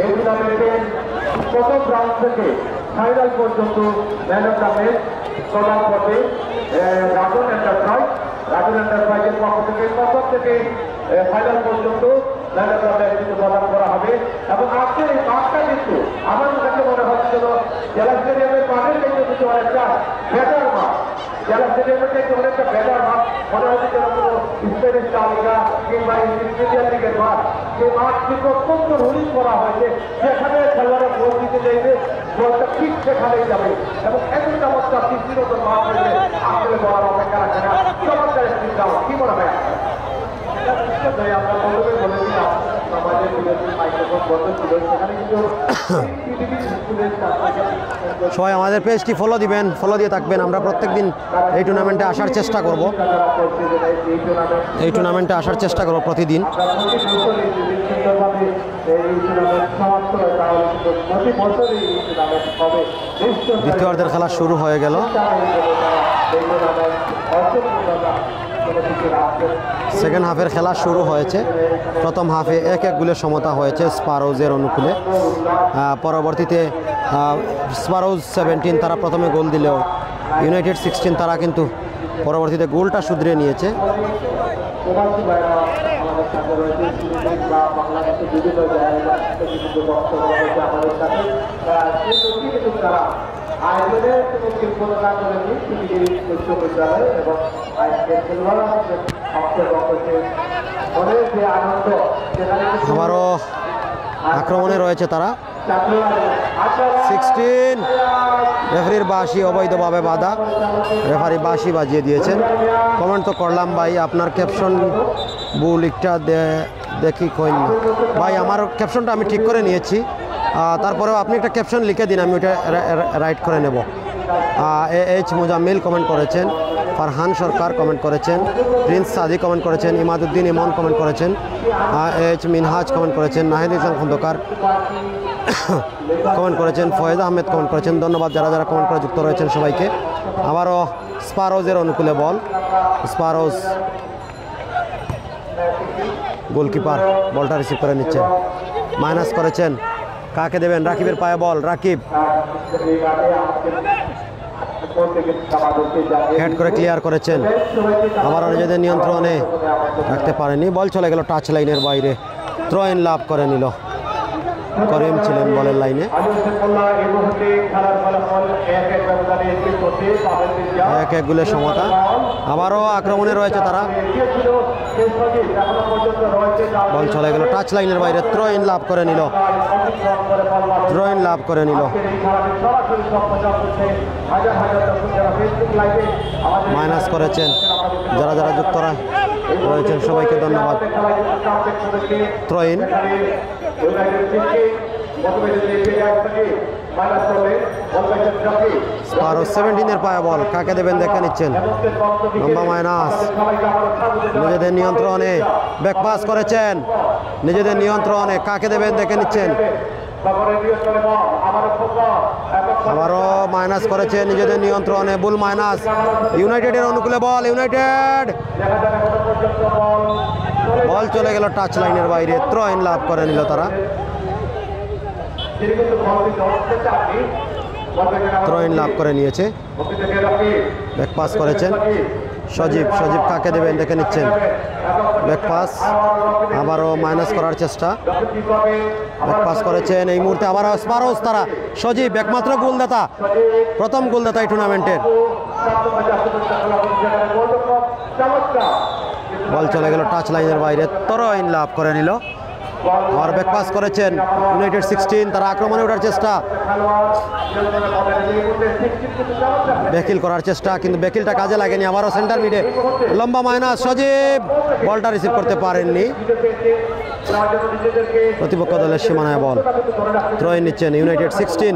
এই টুর্নামেন্টে প্রথম রাউন্ড থেকে ফাইনাল পর্যন্ত ম্যান অফ দ্য ম্যাচ প্রদান করবে রাজন এন্টারপ্রাইজের পক্ষ থেকে প্রথম থেকে ফাইনাল পর্যন্ত ম্যান অফ দ্য ম্যাচ কিন্তু প্রদান করা হবে। এবং আজকের এই মাঠটা কিন্তু আমার কাছে মনে হচ্ছিল জেলা স্টেডিয়ামের মাঠের কিন্তু অনেকটা বেটার মাঠ, জেলা স্টেডিয়ামের থেকে অনেকটা বেটার মাঠ মনে হচ্ছে যেন কোনো স্পেনের তালিকা কিংবা প্রিমিয়ার লিগের মাঠ। সেই মাঠ কিন্তু অত্যন্ত রুলিং করা হয়েছে, যেখানে খেলোয়াড়রা গোল দিতে চাইবে গোলটা ঠিক সেখানেই যাবে এবং এত চমৎকার সৃষ্টিগত মাঠ হয়েছে আসলে বলার অপেক্ষা রাখে না। চমৎকার চিন্তা কি মনে হয়? আমরা প্রথমে বলেছিলাম আমাদের মাইক্রোফোন বন্ধ ছিল, সেখানে কিন্তু সবাই আমাদের পেজটি ফলো দিবেন, ফলো দিয়ে থাকবেন। আমরা প্রত্যেকদিন এই টুর্নামেন্টে আসার চেষ্টা করব, এই টুর্নামেন্টে আসার চেষ্টা করব প্রতিদিন। দ্বিতীয়ার্ধের খেলা শুরু হয়ে গেল। সেকেন্ড হাফের খেলা শুরু হয়েছে। প্রথম হাফে 1-1 গোলের সমতা হয়েছে স্পারোজের অনুকূলে। পরবর্তীতে স্পারোজ 17 তারা প্রথমে গোল দিলেও ইউনাইটেড 16 তারা কিন্তু পরবর্তীতে গোলটা শুধরে নিয়েছে। আয়োজনের কোনো শিল্পনা করেনি পৃথিবীর বিশ্ববিদ্যালয় এবং মনের যে আনন্দ সেখানে আবারও আক্রমণে রয়েছে তারা। 16 রেফারির বাঁশি অবৈধভাবে বাধা, রেফারি বাঁশি বাজিয়ে দিয়েছেন। কমেন্ট তো করলাম ভাই, আপনার ক্যাপশন বুলিকটা দেখি কইন না ভাই, আমার ক্যাপশনটা আমি ঠিক করে নিয়েছি, তারপরেও আপনি একটা ক্যাপশন লিখে দিন, আমি ওটা রাইট করে নেব। এইচ মুজাম্মিল কমেন্ট করেছেন, ফারহান সরকার কমেন্ট করেছেন, প্রিন্স সাদি কমেন্ট করেছেন, ইমাদুদ্দিন ইমন কমেন্ট করেছেন, এইচ মিনহাজ কমেন্ট করেছেন, নাহিদ ইসলাম খন্দকার কমেন্ট করেছেন, ফয়েজ আহমেদ কমেন্ট করেছেন। ধন্যবাদ যারা যারা কমেন্ট করে যুক্ত রয়েছেন সবাইকে। আবারও স্পারোজের অনুকূলে বল, স্পারোজ গোলকিপার বলটা রিসিভ করে নিচ্ছেন, মাইনাস করেছেন, কাকে দেবেন? রাকিবের পায়ে বল, রাকিব হেড করে ক্লিয়ার করেছেন, আবারও নিজেদের নিয়ন্ত্রণে রাখতে পারেনি, বল চলে গেল টাচ লাইনের বাইরে। থ্রো ইন লাভ করে নিল, করিম ছিলেন বলের লাইনে। 1-1 গোলের সমতা। আবারও আক্রমণে রয়েছে তারা, বল চলে গেল টাচ লাইনের বাইরে। থ্রো ইন লাভ করে নিল, থ্রো ইন লাভ করে নিল। মাইনাস করেছেন যারা যারা যুক্ত রয়েছেন সবাইকে ধন্যবাদ। থ্রো ইন স্পারো 17-এর পায়ে বল, কাকে দেবেন দেখে নিচ্ছেন। লম্বা মাইনাস, নিজেদের নিয়ন্ত্রণে ব্যাকপাস করেছেন, নিজেদের নিয়ন্ত্রণে কাকে দেবেন দেখে নিচ্ছেন। আবারও মাইনাস করেছে নিজেদের নিয়ন্ত্রণে, বুল মাইনাস। ইউনাইটেডের অনুকূলে বল, ইউনাইটেড বল চলে গেল টাচ লাইনের বাইরে। থ্রো ইন লাভ করে নিল তারা, থ্রো ইন লাভ করে নিয়েছে। ব্যাকপাস করেছেন সজীব, সজীব কাকে দেবেন দেখে নিচ্ছেন। ব্যাকপাস, আবারও মাইনাস করার চেষ্টা, ব্যাকপাস করেছেন এই মুহূর্তে। আবারও স্পারোস তারা, সজীব একমাত্র গোলদাতা, প্রথম গোলদাতা এই টুর্নামেন্টের। বল চলে গেল টাচ লাইনের বাইরে, তরইন লাভ করে নিল। আর ব্যাক পাস করেছেন ইউনাইটেড 16, তারা আক্রমণে ওঠার চেষ্টা, ব্যাকিল করার চেষ্টা, কিন্তু ব্যাকিলটা কাজে লাগেনি। আবারও সেন্টার মিডে লম্বা মাইনাস, সজীব বলটা রিসিভ করতে পারেননি। প্রতিপক্ষ দলের সীমানায় বল, থ্রোইন নিচ্ছেন ইউনাইটেড 16,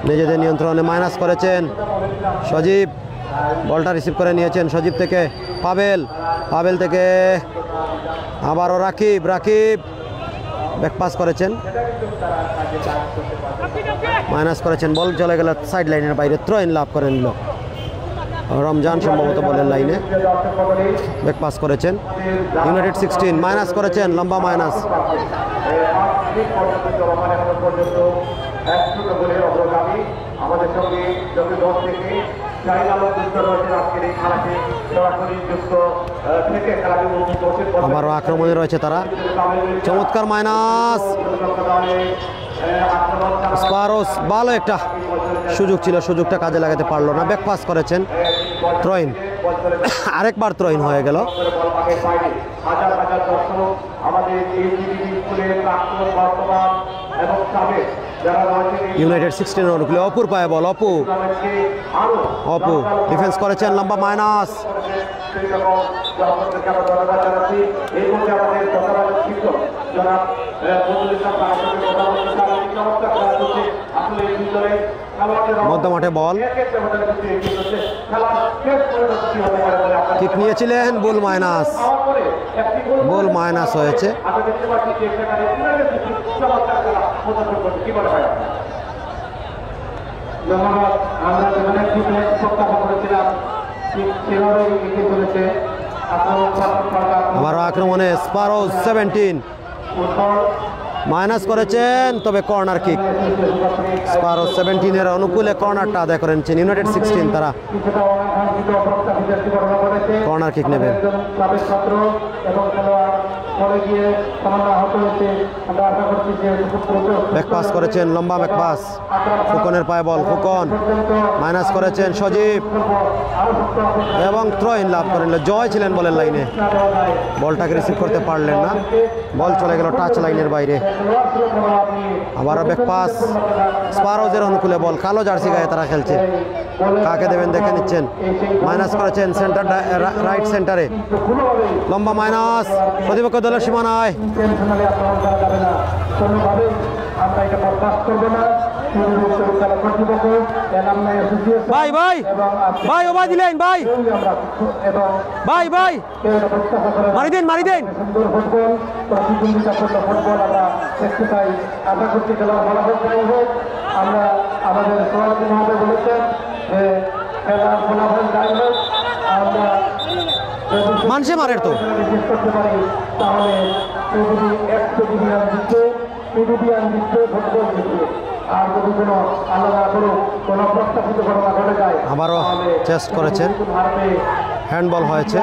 নিজেদের নিয়ন্ত্রণে মাইনাস করেছেন সজীব, বলটা রিসিভ করে নিয়েছেন সজীব থেকে পাবেল, পাবেল থেকে আবারও রাকিব, রাকিব ব্যাক পাস করেছেন, মাইনাস করেছেন, বল চলে গেল সাইড লাইনের বাইরে, থ্রোইন লাভ করে নিল রমজান সম্ভবত বলের লাইনে, ব্যাক পাস করেছেন ইউনাইটেড 16, মাইনাস করেছেন লম্বা মাইনাস। আমাদের সঙ্গে যত দল থেকে আবারও আক্রমণে রয়েছে তারা, চমৎকার মাইনাস, স্পারোস ভালো একটা সুযোগ ছিল, সুযোগটা কাজে লাগাতে পারলো না, ব্যাক পাস করেছেন থ্রোইন, আরেকবার থ্রোইন হয়ে গেল। হাজার হাজার দর্শক আমাদের ইউনাইটেড 16 অনুকূলে অপুর পায়ে বল, অপু, অপু ডিফেন্স করেছেন, লম্বা মাইনাস, মধ্য মাঠে বল, কিক নিয়েছিলেন, বুল মাইনাস, বুল মাইনাস হয়েছে। আবারও আক্রমণে স্পারোস 17 মাইনাস করেছেন, তবে কর্নার কিক, স্পারোস 17-এর অনুকূলে কর্নারটা আদায় করেছেন ইউনাইটেড 16, তারা কর্নার কিক নেবেন। ব্যাক পাস করেছেন, লম্বা ব্যাক পাস, ফুকনের পায়ে বল, ফুকন মাইনাস করেছেন সজীব এবং থ্রোইন লাভ করে নিল, জয় ছিলেন বলের লাইনে, বলটাকে রিসিভ করতে পারলেন না, বল চলে গেল টাচ লাইনের বাইরে। আবারও ব্যাক পাস, স্পারোজের অনুকূলে বল, কালো জার্সি গায়ে তারা খেলছে, কাকে দেবেন দেখে নিচ্ছেন, মাইনাস করেছেন সেন্টার, রাইট সেন্টারে লম্বা মাইনাস, প্রতিপক্ষ দলের সীমানায়, ভাই ভাই ভাই ওভার দিলেন, ভাই ভাই ভাই মারি দেন, মারি দেন। আমরা আমাদের সভাপতি মহোদয় বলেছেন যে খেলার ফলাফল যাই হোক আমরা মানুষে মারের তো বিশেষ করতে পারি, তাহলে যদি 100 ডিভিয়ান দিচ্ছে, পিডিবিয়ান দিচ্ছে, ফুটবল দিচ্ছে, আর যদি কোনো আলাদা কোনো কোনো প্রস্তাবিত ঘটনা ঘটে যায়, আবারও চেস্ট করেছেন, হ্যান্ডবল হয়েছে,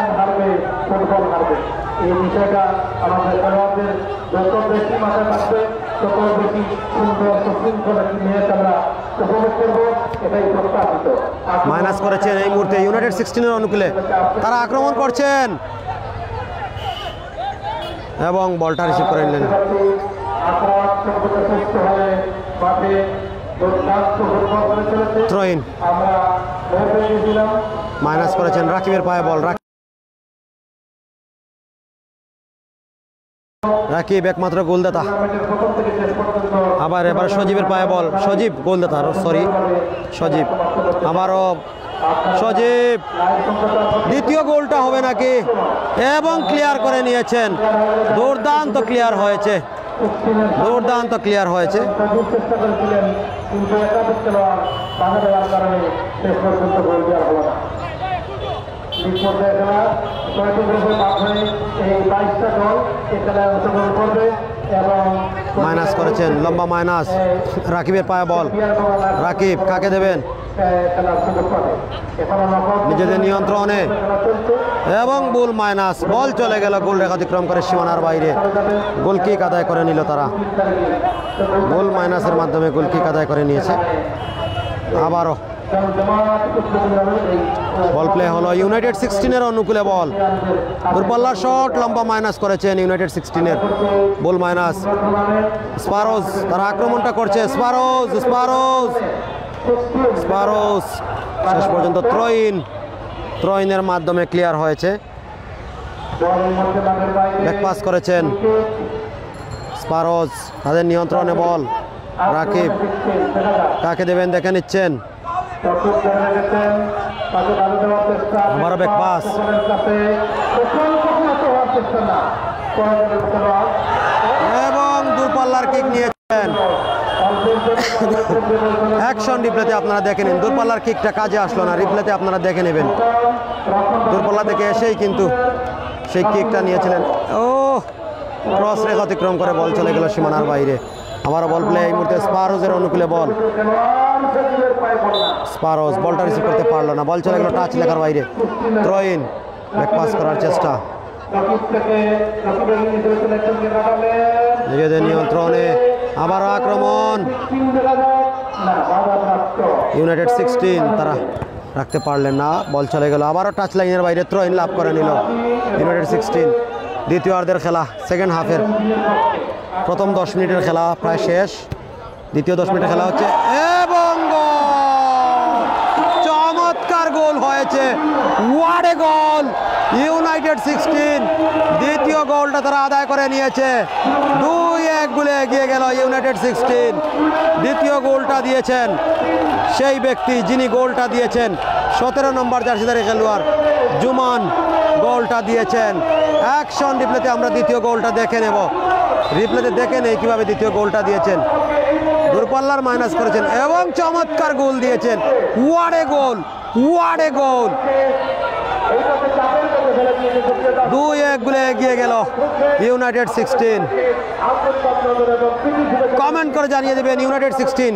ফুটবল হারবে। এই বিষয়টা আমাদের খেলোয়াড়দের যত বেশি মাথায় থাকবে, তত বেশি সুন্দর সুশৃঙ্খল একটি ম্যাচ আমরা উপভোগ করবো, এটাই প্রস্তাবিত। মাইনাস করেছেন এই মুহূর্তে ইউনাইটেড 16-এর অনুকূলে, তারা আক্রমণ করছেন এবং বলটা রিসিভ করে নিলেন। থ্রোইন মাইনাস করেছেন, রাকিবের পায়ে বল, রাকিব একমাত্র গোলদাতা, আবার এবার সজীবের পায়ে বল, সজীব গোলদাতা, সরি সজীব, আবারও সজীব, দ্বিতীয় গোলটা হবে নাকি, এবং ক্লিয়ার করে নিয়েছেন, দুর্দান্ত ক্লিয়ার হয়েছে, দুর্দান্ত ক্লিয়ার হয়েছে। চেষ্টা করেছিলেন কিন্তু একাধিক খেলোয়াড় বাধা দেওয়ার কারণে শেষ পর্যন্ত গোল দেওয়া হলো না। লিগ পর্যায়ে খেলা 6টি গ্রুপে ভাগ হয়ে এই 22টা দল এই খেলায় অংশগ্রহণ করবে এবং মাইনাস করেছেন, লম্বা মাইনাস, রাকিবের পায়ে বল, রাকিব কাকে দেবেন, নিজেদের নিয়ন্ত্রণে এবং বুল মাইনাস, বল চলে গেল গোল রেখা অতিক্রম করে সীমানার বাইরে, গোল কিক আদায় করে নিল তারা, গোল মাইনাসের মাধ্যমে গোল কিক আদায় করে নিয়েছে। আবারও বল প্লে হলো ইউনাইটেড 16-এর অনুকূলে বল। দূরপাল্লার শট লম্বা মাইনাস করেছেন ইউনাইটেড 16-এর বল মাইনাস। স্পারোজ তারা আক্রমণটা করছে। স্পারোজ শেষ পর্যন্ত ত্রয়িনের মাধ্যমে ক্লিয়ার হয়েছে। ব্যাক পাস করেছেন স্পারোজ, তাদের নিয়ন্ত্রণে বল। রাকিব কাকে দেবেন দেখে নিচ্ছেন। আবারও ব্যাক পাস, এবং দূরপাল্লার কিক নিয়েছেন। অ্যাকশন রিপ্লেতে আপনারা দেখে নিন, দূরপাল্লার কিকটা কাজে আসলো না, রিপ্লেতে আপনারা দেখে নেবেন। দূরপাল্লা থেকে এসেই কিন্তু সেই কিকটা নিয়েছিলেন। ক্রস রেখা অতিক্রম করে বল চলে গেল সীমানার বাইরে। আবারও বল প্লে এই মুহূর্তে স্পারোজের অনুকূলে বল। স্পারোজ বলটা রিসিভ করতে পারলো না, বল চলে গেল টাচ লেখার বাইরে। ত্রয়িন ব্যাক পাস করার চেষ্টা, নিজেদের নিয়ন্ত্রণে আবারও আক্রমণ। ইউনাইটেড 16 তারা রাখতে পারলেন না, বল চলে গেল আবারও টাচ লাইনের বাইরে। ত্রয়িন লাভ করে নিল ইউনাইটেড 16। দ্বিতীয়ার্ধের খেলা, সেকেন্ড হাফের প্রথম 10 মিনিটের খেলা প্রায় শেষ। দ্বিতীয় 10 মিনিটের খেলা হচ্ছে, এবং চমৎকার গোল হয়েছে। What a goal! ইউনাইটেড 16 দ্বিতীয় গোলটা তারা আদায় করে নিয়েছে। 2-1 গোলে এগিয়ে গেল ইউনাইটেড 16। দ্বিতীয় গোলটা দিয়েছেন সেই ব্যক্তি যিনি গোলটা দিয়েছেন, 17 নম্বর জার্সিধারী খেলোয়াড় জুমান গোলটা দিয়েছেন। অ্যাকশন রিপ্লেতে আমরা দ্বিতীয় গোলটা দেখে নেব, রিপ্লেতে দেখে নেই কিভাবে দ্বিতীয় গোলটা দিয়েছেন। দূরপাল্লার মাইনাস করেছেন এবং চমৎকার গোল দিয়েছেন। হোয়াট এ গোল! 2-1 গোলে এগিয়ে গেল ইউনাইটেড 16। কমেন্ট করে জানিয়ে দেবেন ইউনাইটেড 16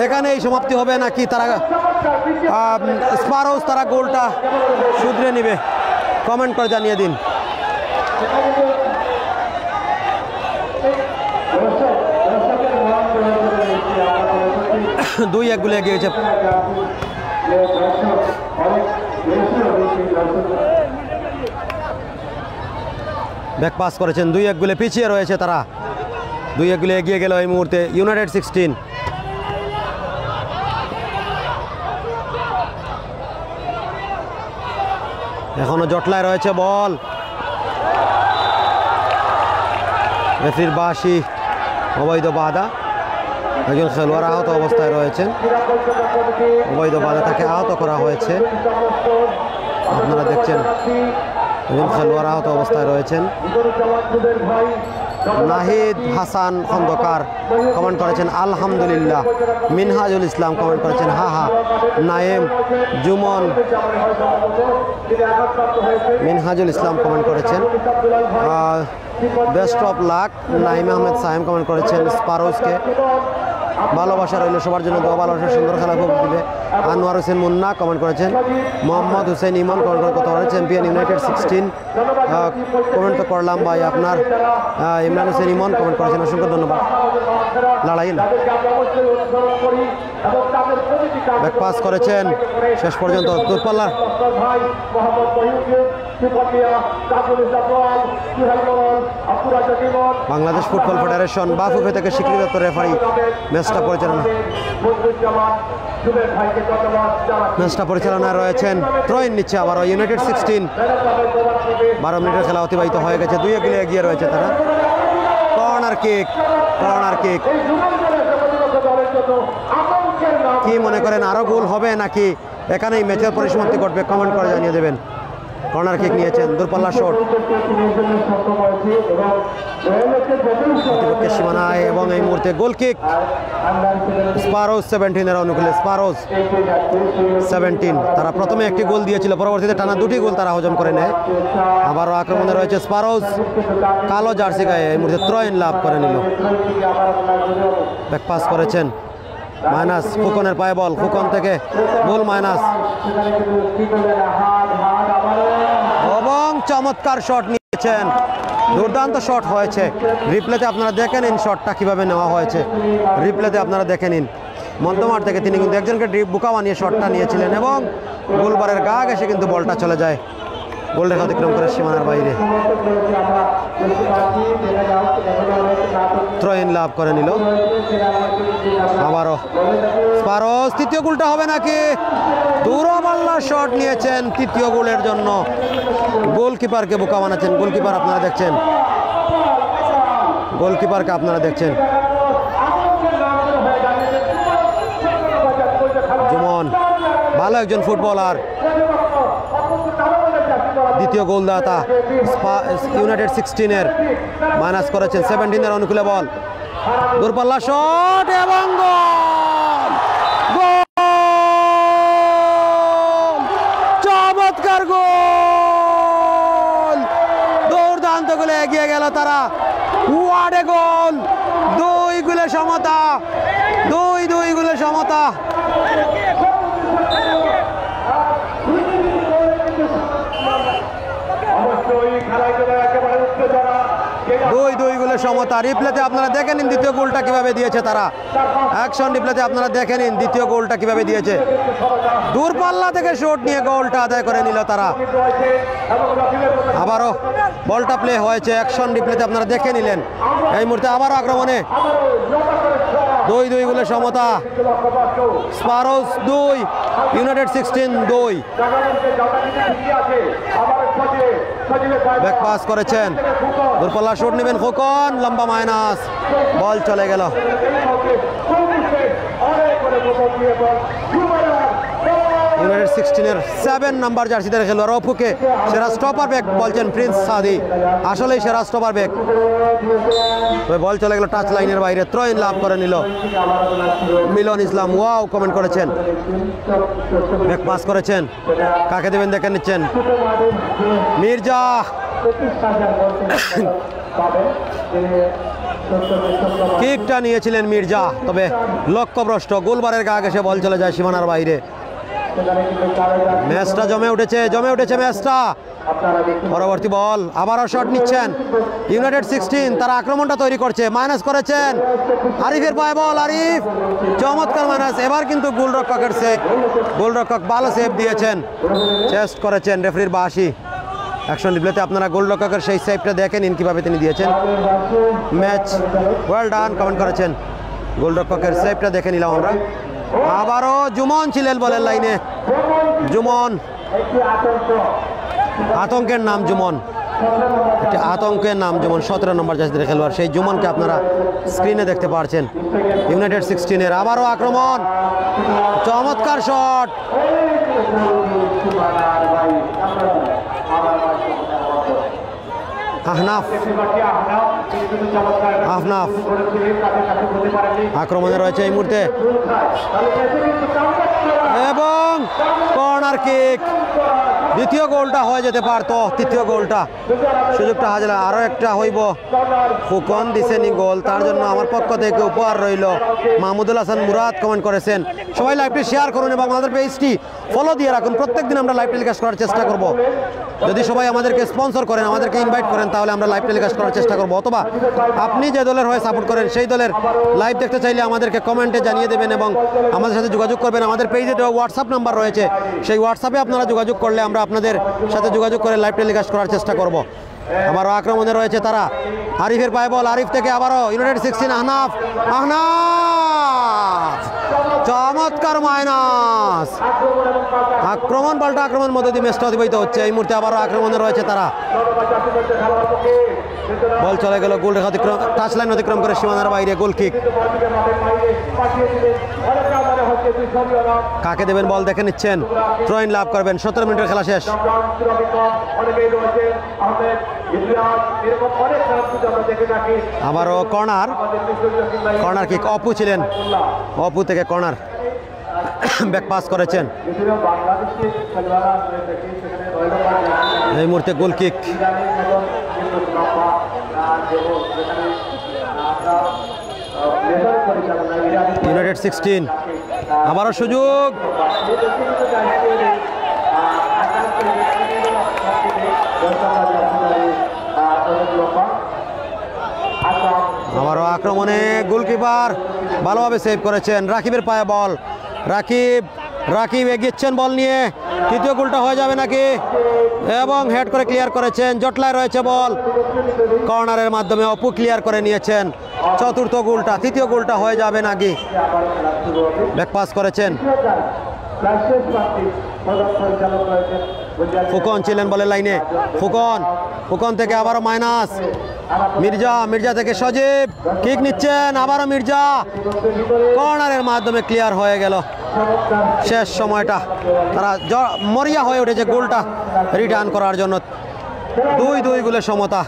এখানেই সমাপ্তি হবে নাকি তারা স্পারোজ তারা গোলটা শুধরে নেবে, কমেন্ট করে জানিয়ে দিন। 2-1 গোলে এগিয়ে গেছে। ব্যাক পাস করেছেন, 2-1 গোলে পিছিয়ে রয়েছে তারা। 2-1 গোলে এগিয়ে গেল এই মুহূর্তে ইউনাইটেড 16। এখনো জটলায় রয়েছে বল। রেফারির বাঁশি, অবৈধ বাধা। একজন খেলোয়াড় আহত অবস্থায় রয়েছেন, অবৈধ বাধা তাকে আহত করা হয়েছে। আপনারা দেখছেন একজন খেলোয়াড় আহত অবস্থায় রয়েছেন। নাহিদ হাসান খন্দকার কমেন্ট করেছেন আলহামদুলিল্লাহ। মিনহাজুল ইসলাম কমেন্ট করেছেন হা হা। নায়েম জুমন, মিনহাজুল ইসলাম কমেন্ট করেছেন best of luck. Naim Ahmed Sahem comment করেছেন স্পারোজকে ভালোবাসা রইল সবার জন্য, দোয়া ভালোবাসা সুন্দর খেলা খুব দিবে। আনোয়ার হোসেন মুন্না কমেন্ট করেছেন। মোহাম্মদ হুসেন ইমন কমেন্ট করে কথা বলে চ্যাম্পিয়ন ইউনাইটেড 16 কমেন্ট তো করলাম ভাই আপনার। ইমরান হোসেন ইমন কমেন্ট করেছেন, অসংখ্য ধন্যবাদ। লড়াই ব্যাক পাস করেছেন শেষ পর্যন্ত দূরপাল্লার। বাংলাদেশ ফুটবল ফেডারেশন বাফুফে থেকে স্বীকৃত রেফারি ম্যাচটা পরিচালনায় রয়েছেন। ত্রয়িন নিচ্ছে আবারও ইউনাইটেড 16। 12 মিনিটের খেলা অতিবাহিত হয়ে গেছে, 2-1 গোলে এগিয়ে রয়েছে তারা। কর্নার কিক কি মনে করেন আরো গোল হবে নাকি এখানেই ম্যাচের পরিসমাপ্তি ঘটবে? কমেন্ট করে জানিয়ে দেবেন। কর্নার কিক নিয়েছেন, দূরপাল্লা শট প্রতিপক্ষের সীমানায়, এবং এই মুহূর্তে গোল কিক স্পারোজ 17-এর অনুকূলে। স্পারোজ 17 তারা প্রথমে একটি গোল দিয়েছিল, পরবর্তীতে টানা 2টি গোল তারা হজম করে নেয়। আবারও আক্রমণে রয়েছে স্পারোজ, কালো জার্সি গায়ে এই মুহূর্তে ত্রয়িন লাভ করে নিল। ব্যাক পাস করেছেন মাইনাস, ফুকনের পায়ে বল, ফুকন থেকে গোল মাইনাস, এবং চমৎকার শট নিয়েছেন। দুর্দান্ত শট হয়েছে। রিপ্লেতে আপনারা দেখে নিন শটটা কিভাবে নেওয়া হয়েছে, রিপ্লেতে আপনারা দেখে নিন। মধ্যমাঠ থেকে তিনি কিন্তু একজনকে বুকা বানিয়ে শটটা নিয়েছিলেন এবং গোলবারের গা ঘেঁষে কিন্তু বলটা চলে যায় গোলরেখা অতিক্রম করে সীমানার বাইরে। থ্রো ইন লাভ করে নিল আবারও স্পারোস। তৃতীয় গোলটা হবে নাকি? দূরপাল্লা শট নিয়েছেন তৃতীয় গোলের জন্য, গোলকিপারকে বোকা বানাচ্ছেন। গোলকিপার আপনারা দেখছেন, গোলকিপারকে আপনারা দেখছেন জুমন, ভালো একজন ফুটবলার। দ্বিতীয় গোলদাতা ইউনাইটেড 16-এর মাইনাস করেছেন 17-এর অনুকূলে বল, দূরপাল্লা শট এবং গোল! চমৎকার গোল! দুর্দান্ত গোলে এগিয়ে গেল তারা। হোয়াট এ গোল! 2 গোলে সমতা, 2 গোলে সমতা। দুই গোলে সমতা। রিপ্লেতে আপনারা দেখে নিন দ্বিতীয় গোলটা কিভাবে দিয়েছে তারা। অ্যাকশন রিপ্লেতে আপনারা দেখে নিন দ্বিতীয় গোলটা কিভাবে দিয়েছে। দূরপাল্লা থেকে শট নিয়ে গোলটা আদায় করে নিল তারা। আবারও বলটা প্লে হয়েছে, অ্যাকশন রিপ্লেতে আপনারা দেখে নিলেন। এই মুহূর্তে আবারও আক্রমণে 2 গোলে সমতা। স্পারোস 2, ইউনাইটেড 16 2। ব্যাক পাস করেছেন, দূরপাল্লা শট নেবেন খোকন, লম্বা মাইনাস, বল চলে গেল। ইউনাইটেড 16-এর 7 নাম্বার জার্সিতে খেলোয়াড় অপুকে সেরা স্টপার ব্যাক বলছেন প্রিন্স সাদি, আসলেই সেরা স্টপার ব্যাক। বল চলে গেল টাচ লাইনের বাইরে, থ্রো ইন লাভ করে নিল মিলন ইসলাম। ওয়াও কমেন্ট করেছেন। ব্যাক পাস করেছেন, কাকে দেবেন দেখে নিচ্ছেন। মির্জা কিকটা নিয়েছিলেন মির্জা, তবে লক্ষ্যভ্রষ্ট, গোলবারের গা ঘেঁষে বল চলে যায় সীমানার বাইরে। ম্যাচটা জমে উঠেছে ম্যাচটা। পরবর্তী বল, আবারও শট নিচ্ছেন ইউনাইটেড 16, তারা আক্রমণটা তৈরি করছে। মাইনাস করেছেন, আরিফের পায়ে বল, আরিফ চমৎকার মাইনাস। এবার কিন্তু গোলরক্ষকের সেভ, গোলরক্ষক ভালো সেভ দিয়েছেন, চেস্ট করেছেন রেফারির বাঁশি। অ্যাকশন রিপ্লেতে আপনারা গোলরক্ষকের সেই সেভটা দেখে নিন কিভাবে তিনি দিয়েছেন। ম্যাচ ওয়েল ডান কমেন্ট করেছেন, গোলরক্ষকের সেভটা দেখে নিলাম আমরা। আবারও জুমন ছিলেন বলের লাইনে। জুমন, আতঙ্কের নাম জুমন, একটি আতঙ্কের নাম জুমন, 17 নম্বর জার্সির খেলোয়াড়। সেই জুমনকে আপনারা স্ক্রিনে দেখতে পাচ্ছেন। ইউনাইটেড 16-এর আবারও আক্রমণ, চমৎকার শট। আহনাফ আক্রমণে রয়েছে এই মুহূর্তে এবং কর্নার কিক। দ্বিতীয় গোলটা হয়ে যেতে পারতো, তৃতীয় গোলটা সুযোগটা হাজার, আরও একটা হইব। ফুকন দিছেনি গোল, তার জন্য আমার পক্ষ থেকে উপহার রইল। মাহমুদুল হাসান মুরাদ কমেন্ট করেছেন। সবাই লাইভটি শেয়ার করুন এবং আমাদের পেজটি ফলো দিয়ে রাখুন। প্রত্যেকদিন আমরা লাইভ টেলিকাস্ট করার চেষ্টা করব। যদি সবাই আমাদেরকে স্পন্সর করেন, আমাদেরকে ইনভাইট করেন, তাহলে আমরা লাইভ টেলিকাস্ট করার চেষ্টা করব। অথবা আপনি যে দলের হয়ে সাপোর্ট করেন সেই দলের লাইভ দেখতে চাইলে আমাদেরকে কমেন্টে জানিয়ে দেবেন এবং আমাদের সাথে যোগাযোগ করবেন। আমাদের পেজে দেওয়া হোয়াটসঅ্যাপ নাম্বার রয়েছে, সেই হোয়াটসঅ্যাপে আপনারা যোগাযোগ করলে আমরা আপনাদের সাথে যোগাযোগ করে লাইভ টেলিকাস্ট করার চেষ্টা করব। আবারও আক্রমণে রয়েছে তারা। আরিফের পায়ে বল, আরিফ থেকে আবারও ইউনাইটেড 16 আহনাফ, আহনাফ চমৎকার মাইনাস। আক্রমণ পাল্টা আক্রমণ মধ্যে দিয়ে ম্যাচটা অতিবাহিত হচ্ছে। এই মুহূর্তে আবারও আক্রমণে রয়েছে তারা। বল চলে গেল গোলরেখা অতিক্রম, টাচ লাইন অতিক্রম করে সীমানার বাইরে, গোল কিক। কাকে দেবেন বল দেখে নিচ্ছেন, থ্রো ইন লাভ করবেন। 17 মিনিটের খেলা শেষ। আবারও কর্নার, কর্নার কিক। অপু ছিলেন, অপু থেকে কর্নার ব্যাক পাস করেছেন। এই মুহূর্তে গোল কিক। ইউনাইটেড 16 আবারও সুযোগ, আবারও আক্রমণ। আক্রমণে গোলকিপার ভালোভাবে সেভ করেছেন। রাকিবের পায়ে বল, রাকিব এগিয়েছেন বল নিয়ে, তৃতীয় গোলটা হয়ে যাবে নাকি, এবং হেড করে ক্লিয়ার করেছেন। জটলায় রয়েছে বল, কর্নারের মাধ্যমে অপু ক্লিয়ার করে নিয়েছেন। চতুর্থ গোলটা, তৃতীয় গোলটা হয়ে যাবে নাকি, ব্যাকপাস করেছেন। ফুকন ছিলেন বলের লাইনে, ফুকন থেকে আবারও মাইনাস, মির্জা থেকে সজীব কিক নিচ্ছেন, আবারও মির্জা, কর্নারের মাধ্যমে ক্লিয়ার হয়ে গেল। শেষ সময়টা তারা মরিয়া হয়ে উঠেছে গোলটা রিটার্ন করার জন্য। 2-2 গোলের সমতা।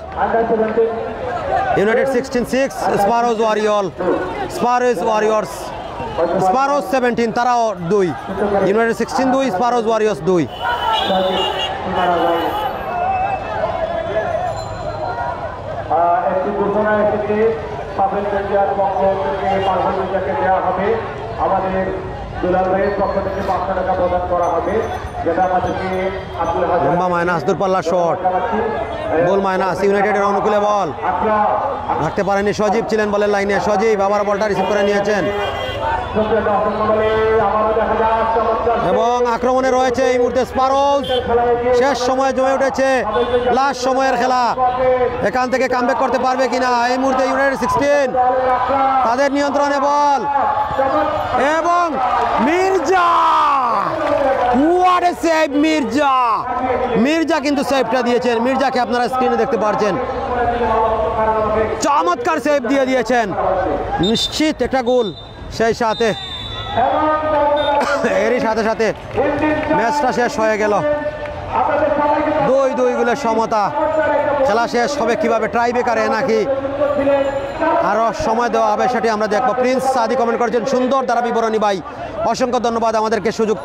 ইউনাইটেড 16-6, স্পারোস 17, তারাও 2। United 16-2, Sparrows Warriors 2। একটি ঘোষণা এসেছে পাবেল মিডিয়ার পক্ষ থেকে পারভেজ মিডিয়াকে দেওয়া হবে। আমাদের দুলাল ভাইয়ের পক্ষ থেকে 500 টাকা প্রদান করা হবে, যেটা আমাদেরকে আব্দুল হাজার লম্বা মাইনাস, দূরপাল্লা শট, বল মাইনাস, ইউনাইটেডের অনুকূলে বল রাখতে পারেনি। সজীব ছিলেন বলের লাইনে, সজীব আবার বলটা রিসিভ করে নিয়েছেন এবং আক্রমণে রয়েছে এই মুহূর্তে স্পারোস। শেষ সময় জমে উঠেছে, লাস্ট সময়ের খেলা, এখান থেকে কামব্যাক করতে পারবে কিনা। এই মুহূর্তে ইউনাইটেড 16 তাদের নিয়ন্ত্রণে বল, এবং Mirza, what a save! Mirza কিন্তু সেভটা দিয়েছেন। মির্জাকে আপনারা স্ক্রিনে দেখতে পাচ্ছেন, চমৎকার সেভ দিয়ে দিয়েছেন, নিশ্চিত একটা গোল। সেই সাথে এরই সাথে সাথে ম্যাচটা শেষ হয়ে গেল। 2-2 গোলের সমতা। খেলা শেষ হবে কিভাবে, ট্রাইবেকারে নাকি আরও সময় দেওয়া হবে, সেটি আমরা দেখবো। প্রিন্স সাদি কমেন্ট করেছেন, সুন্দর দ্বারা বিবরণী ভাই, অসংখ্য ধন্যবাদ আমাদেরকে সুযোগ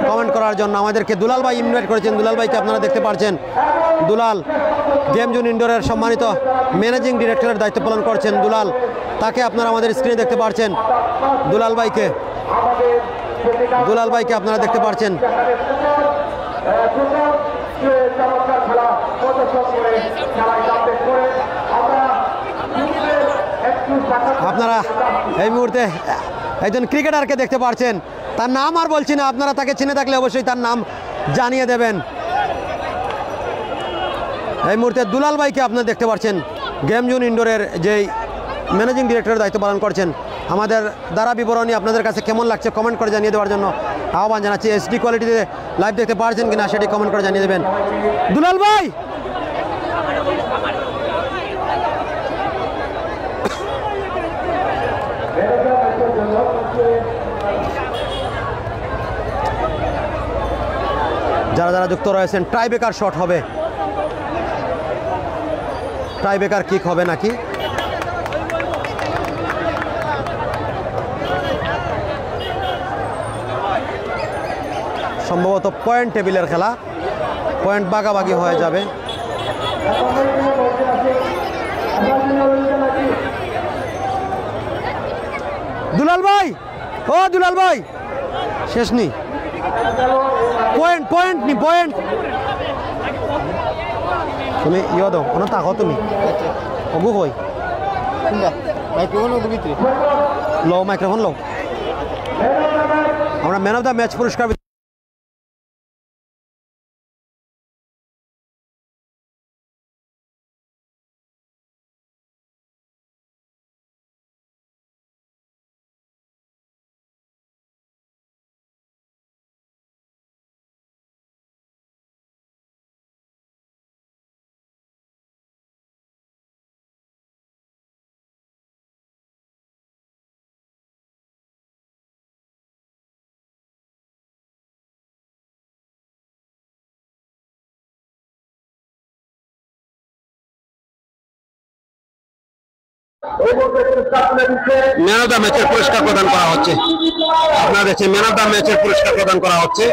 কমেন্ট করার জন্য। আমাদেরকে দুলাল ভাই ইনভাইট করেছেন, দুলাল ভাইকে আপনারা দেখতে পাচ্ছেন। দুলাল গেম জোন ইনডোরের সম্মানিত ম্যানেজিং ডিরেক্টরের দায়িত্ব পালন করছেন দুলাল, তাকে আপনারা আমাদের স্ক্রিনে দেখতে পাচ্ছেন। দুলাল ভাইকে আপনারা দেখতে পাচ্ছেন। আপনারা এই মুহূর্তে একজন ক্রিকেটারকে দেখতে পাচ্ছেন, তার নাম আর বলছি না, আপনারা তাকে চিনে থাকলে অবশ্যই তার নাম জানিয়ে দেবেন। এই মুহূর্তে দুলাল ভাইকে আপনারা দেখতে পাচ্ছেন, গেম জোন ইনডোরের যেই ম্যানেজিং ডিরেক্টরের দায়িত্ব পালন করছেন। আমাদের দ্বারা বিবরণী আপনাদের কাছে কেমন লাগছে কমেন্ট করে জানিয়ে দেওয়ার জন্য আহ্বান জানাচ্ছি। এইচডি কোয়ালিটিতে লাইভ দেখতে পারছেন কিনা সেটি কমেন্ট করে জানিয়ে দেবেন। দুলাল ভাই, যারা যারা যুক্ত রয়েছেন, ট্রাইবেকার শট হবে, ট্রাইবেকার কিক হবে নাকি, সম্ভবত পয়েন্ট টেবিলের খেলা, পয়েন্ট ভাগাভাগি হয়ে যাবে। দুলাল ভাই, ও দুলাল ভাই, শেষ নি পয়েন্ট নি পয়েন্ট, তুমি ইয়ে দাও ওনা তাকো, তুমি অগু কই লো মাইক্রোফোন লো। আমরা ম্যান অফ দ্য ম্যাচ পুরস্কার ম্যান অফ দ্য ম্যাচের পুরস্কার প্রদান করা হচ্ছে। আপনারা দেখছেন ম্যান অফ দ্য ম্যাচের পুরস্কার প্রদান করা হচ্ছে।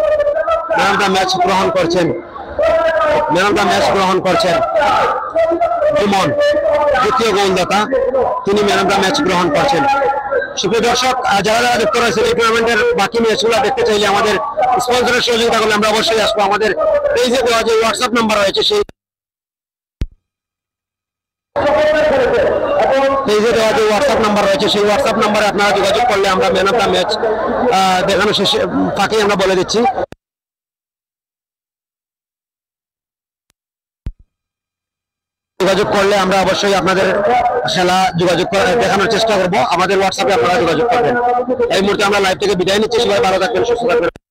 ম্যান অফ দ্য ম্যাচ গ্রহণ করছেন, সুমন, দ্বিতীয় গোলদাতা, তিনি ম্যান অফ দ্য ম্যাচ গ্রহণ করছেন। সুপ্রিয় দর্শক, যারা যারা যুক্ত রয়েছেন এই টুর্নামেন্টের বাকি ম্যাচগুলো দেখতে চাইলে আমাদের স্পন্সরের সহযোগিতা করলে আমরা অবশ্যই আসবো। আমাদের পেজে দেওয়া যে হোয়াটসঅ্যাপ নাম্বার রয়েছে সেই পেজে দেওয়া যে হোয়াটসঅ্যাপ নাম্বার রয়েছে সেই হোয়াটসঅ্যাপ নাম্বারে আপনারা যোগাযোগ করলে আমরা ম্যান অফ দ্য ম্যাচ দেখানো শেষে ফাঁকেই আমরা বলে দিচ্ছি। যোগাযোগ করলে আমরা অবশ্যই আপনাদের খেলা দেখানোর চেষ্টা করব। আমাদের হোয়াটসঅ্যাপে আপনারা যোগাযোগ করবেন। এই মুহূর্তে আমরা লাইভ থেকে বিদায় নিচ্ছি। সবাই ভালো থাকবেন, সুস্থ থাকবেন।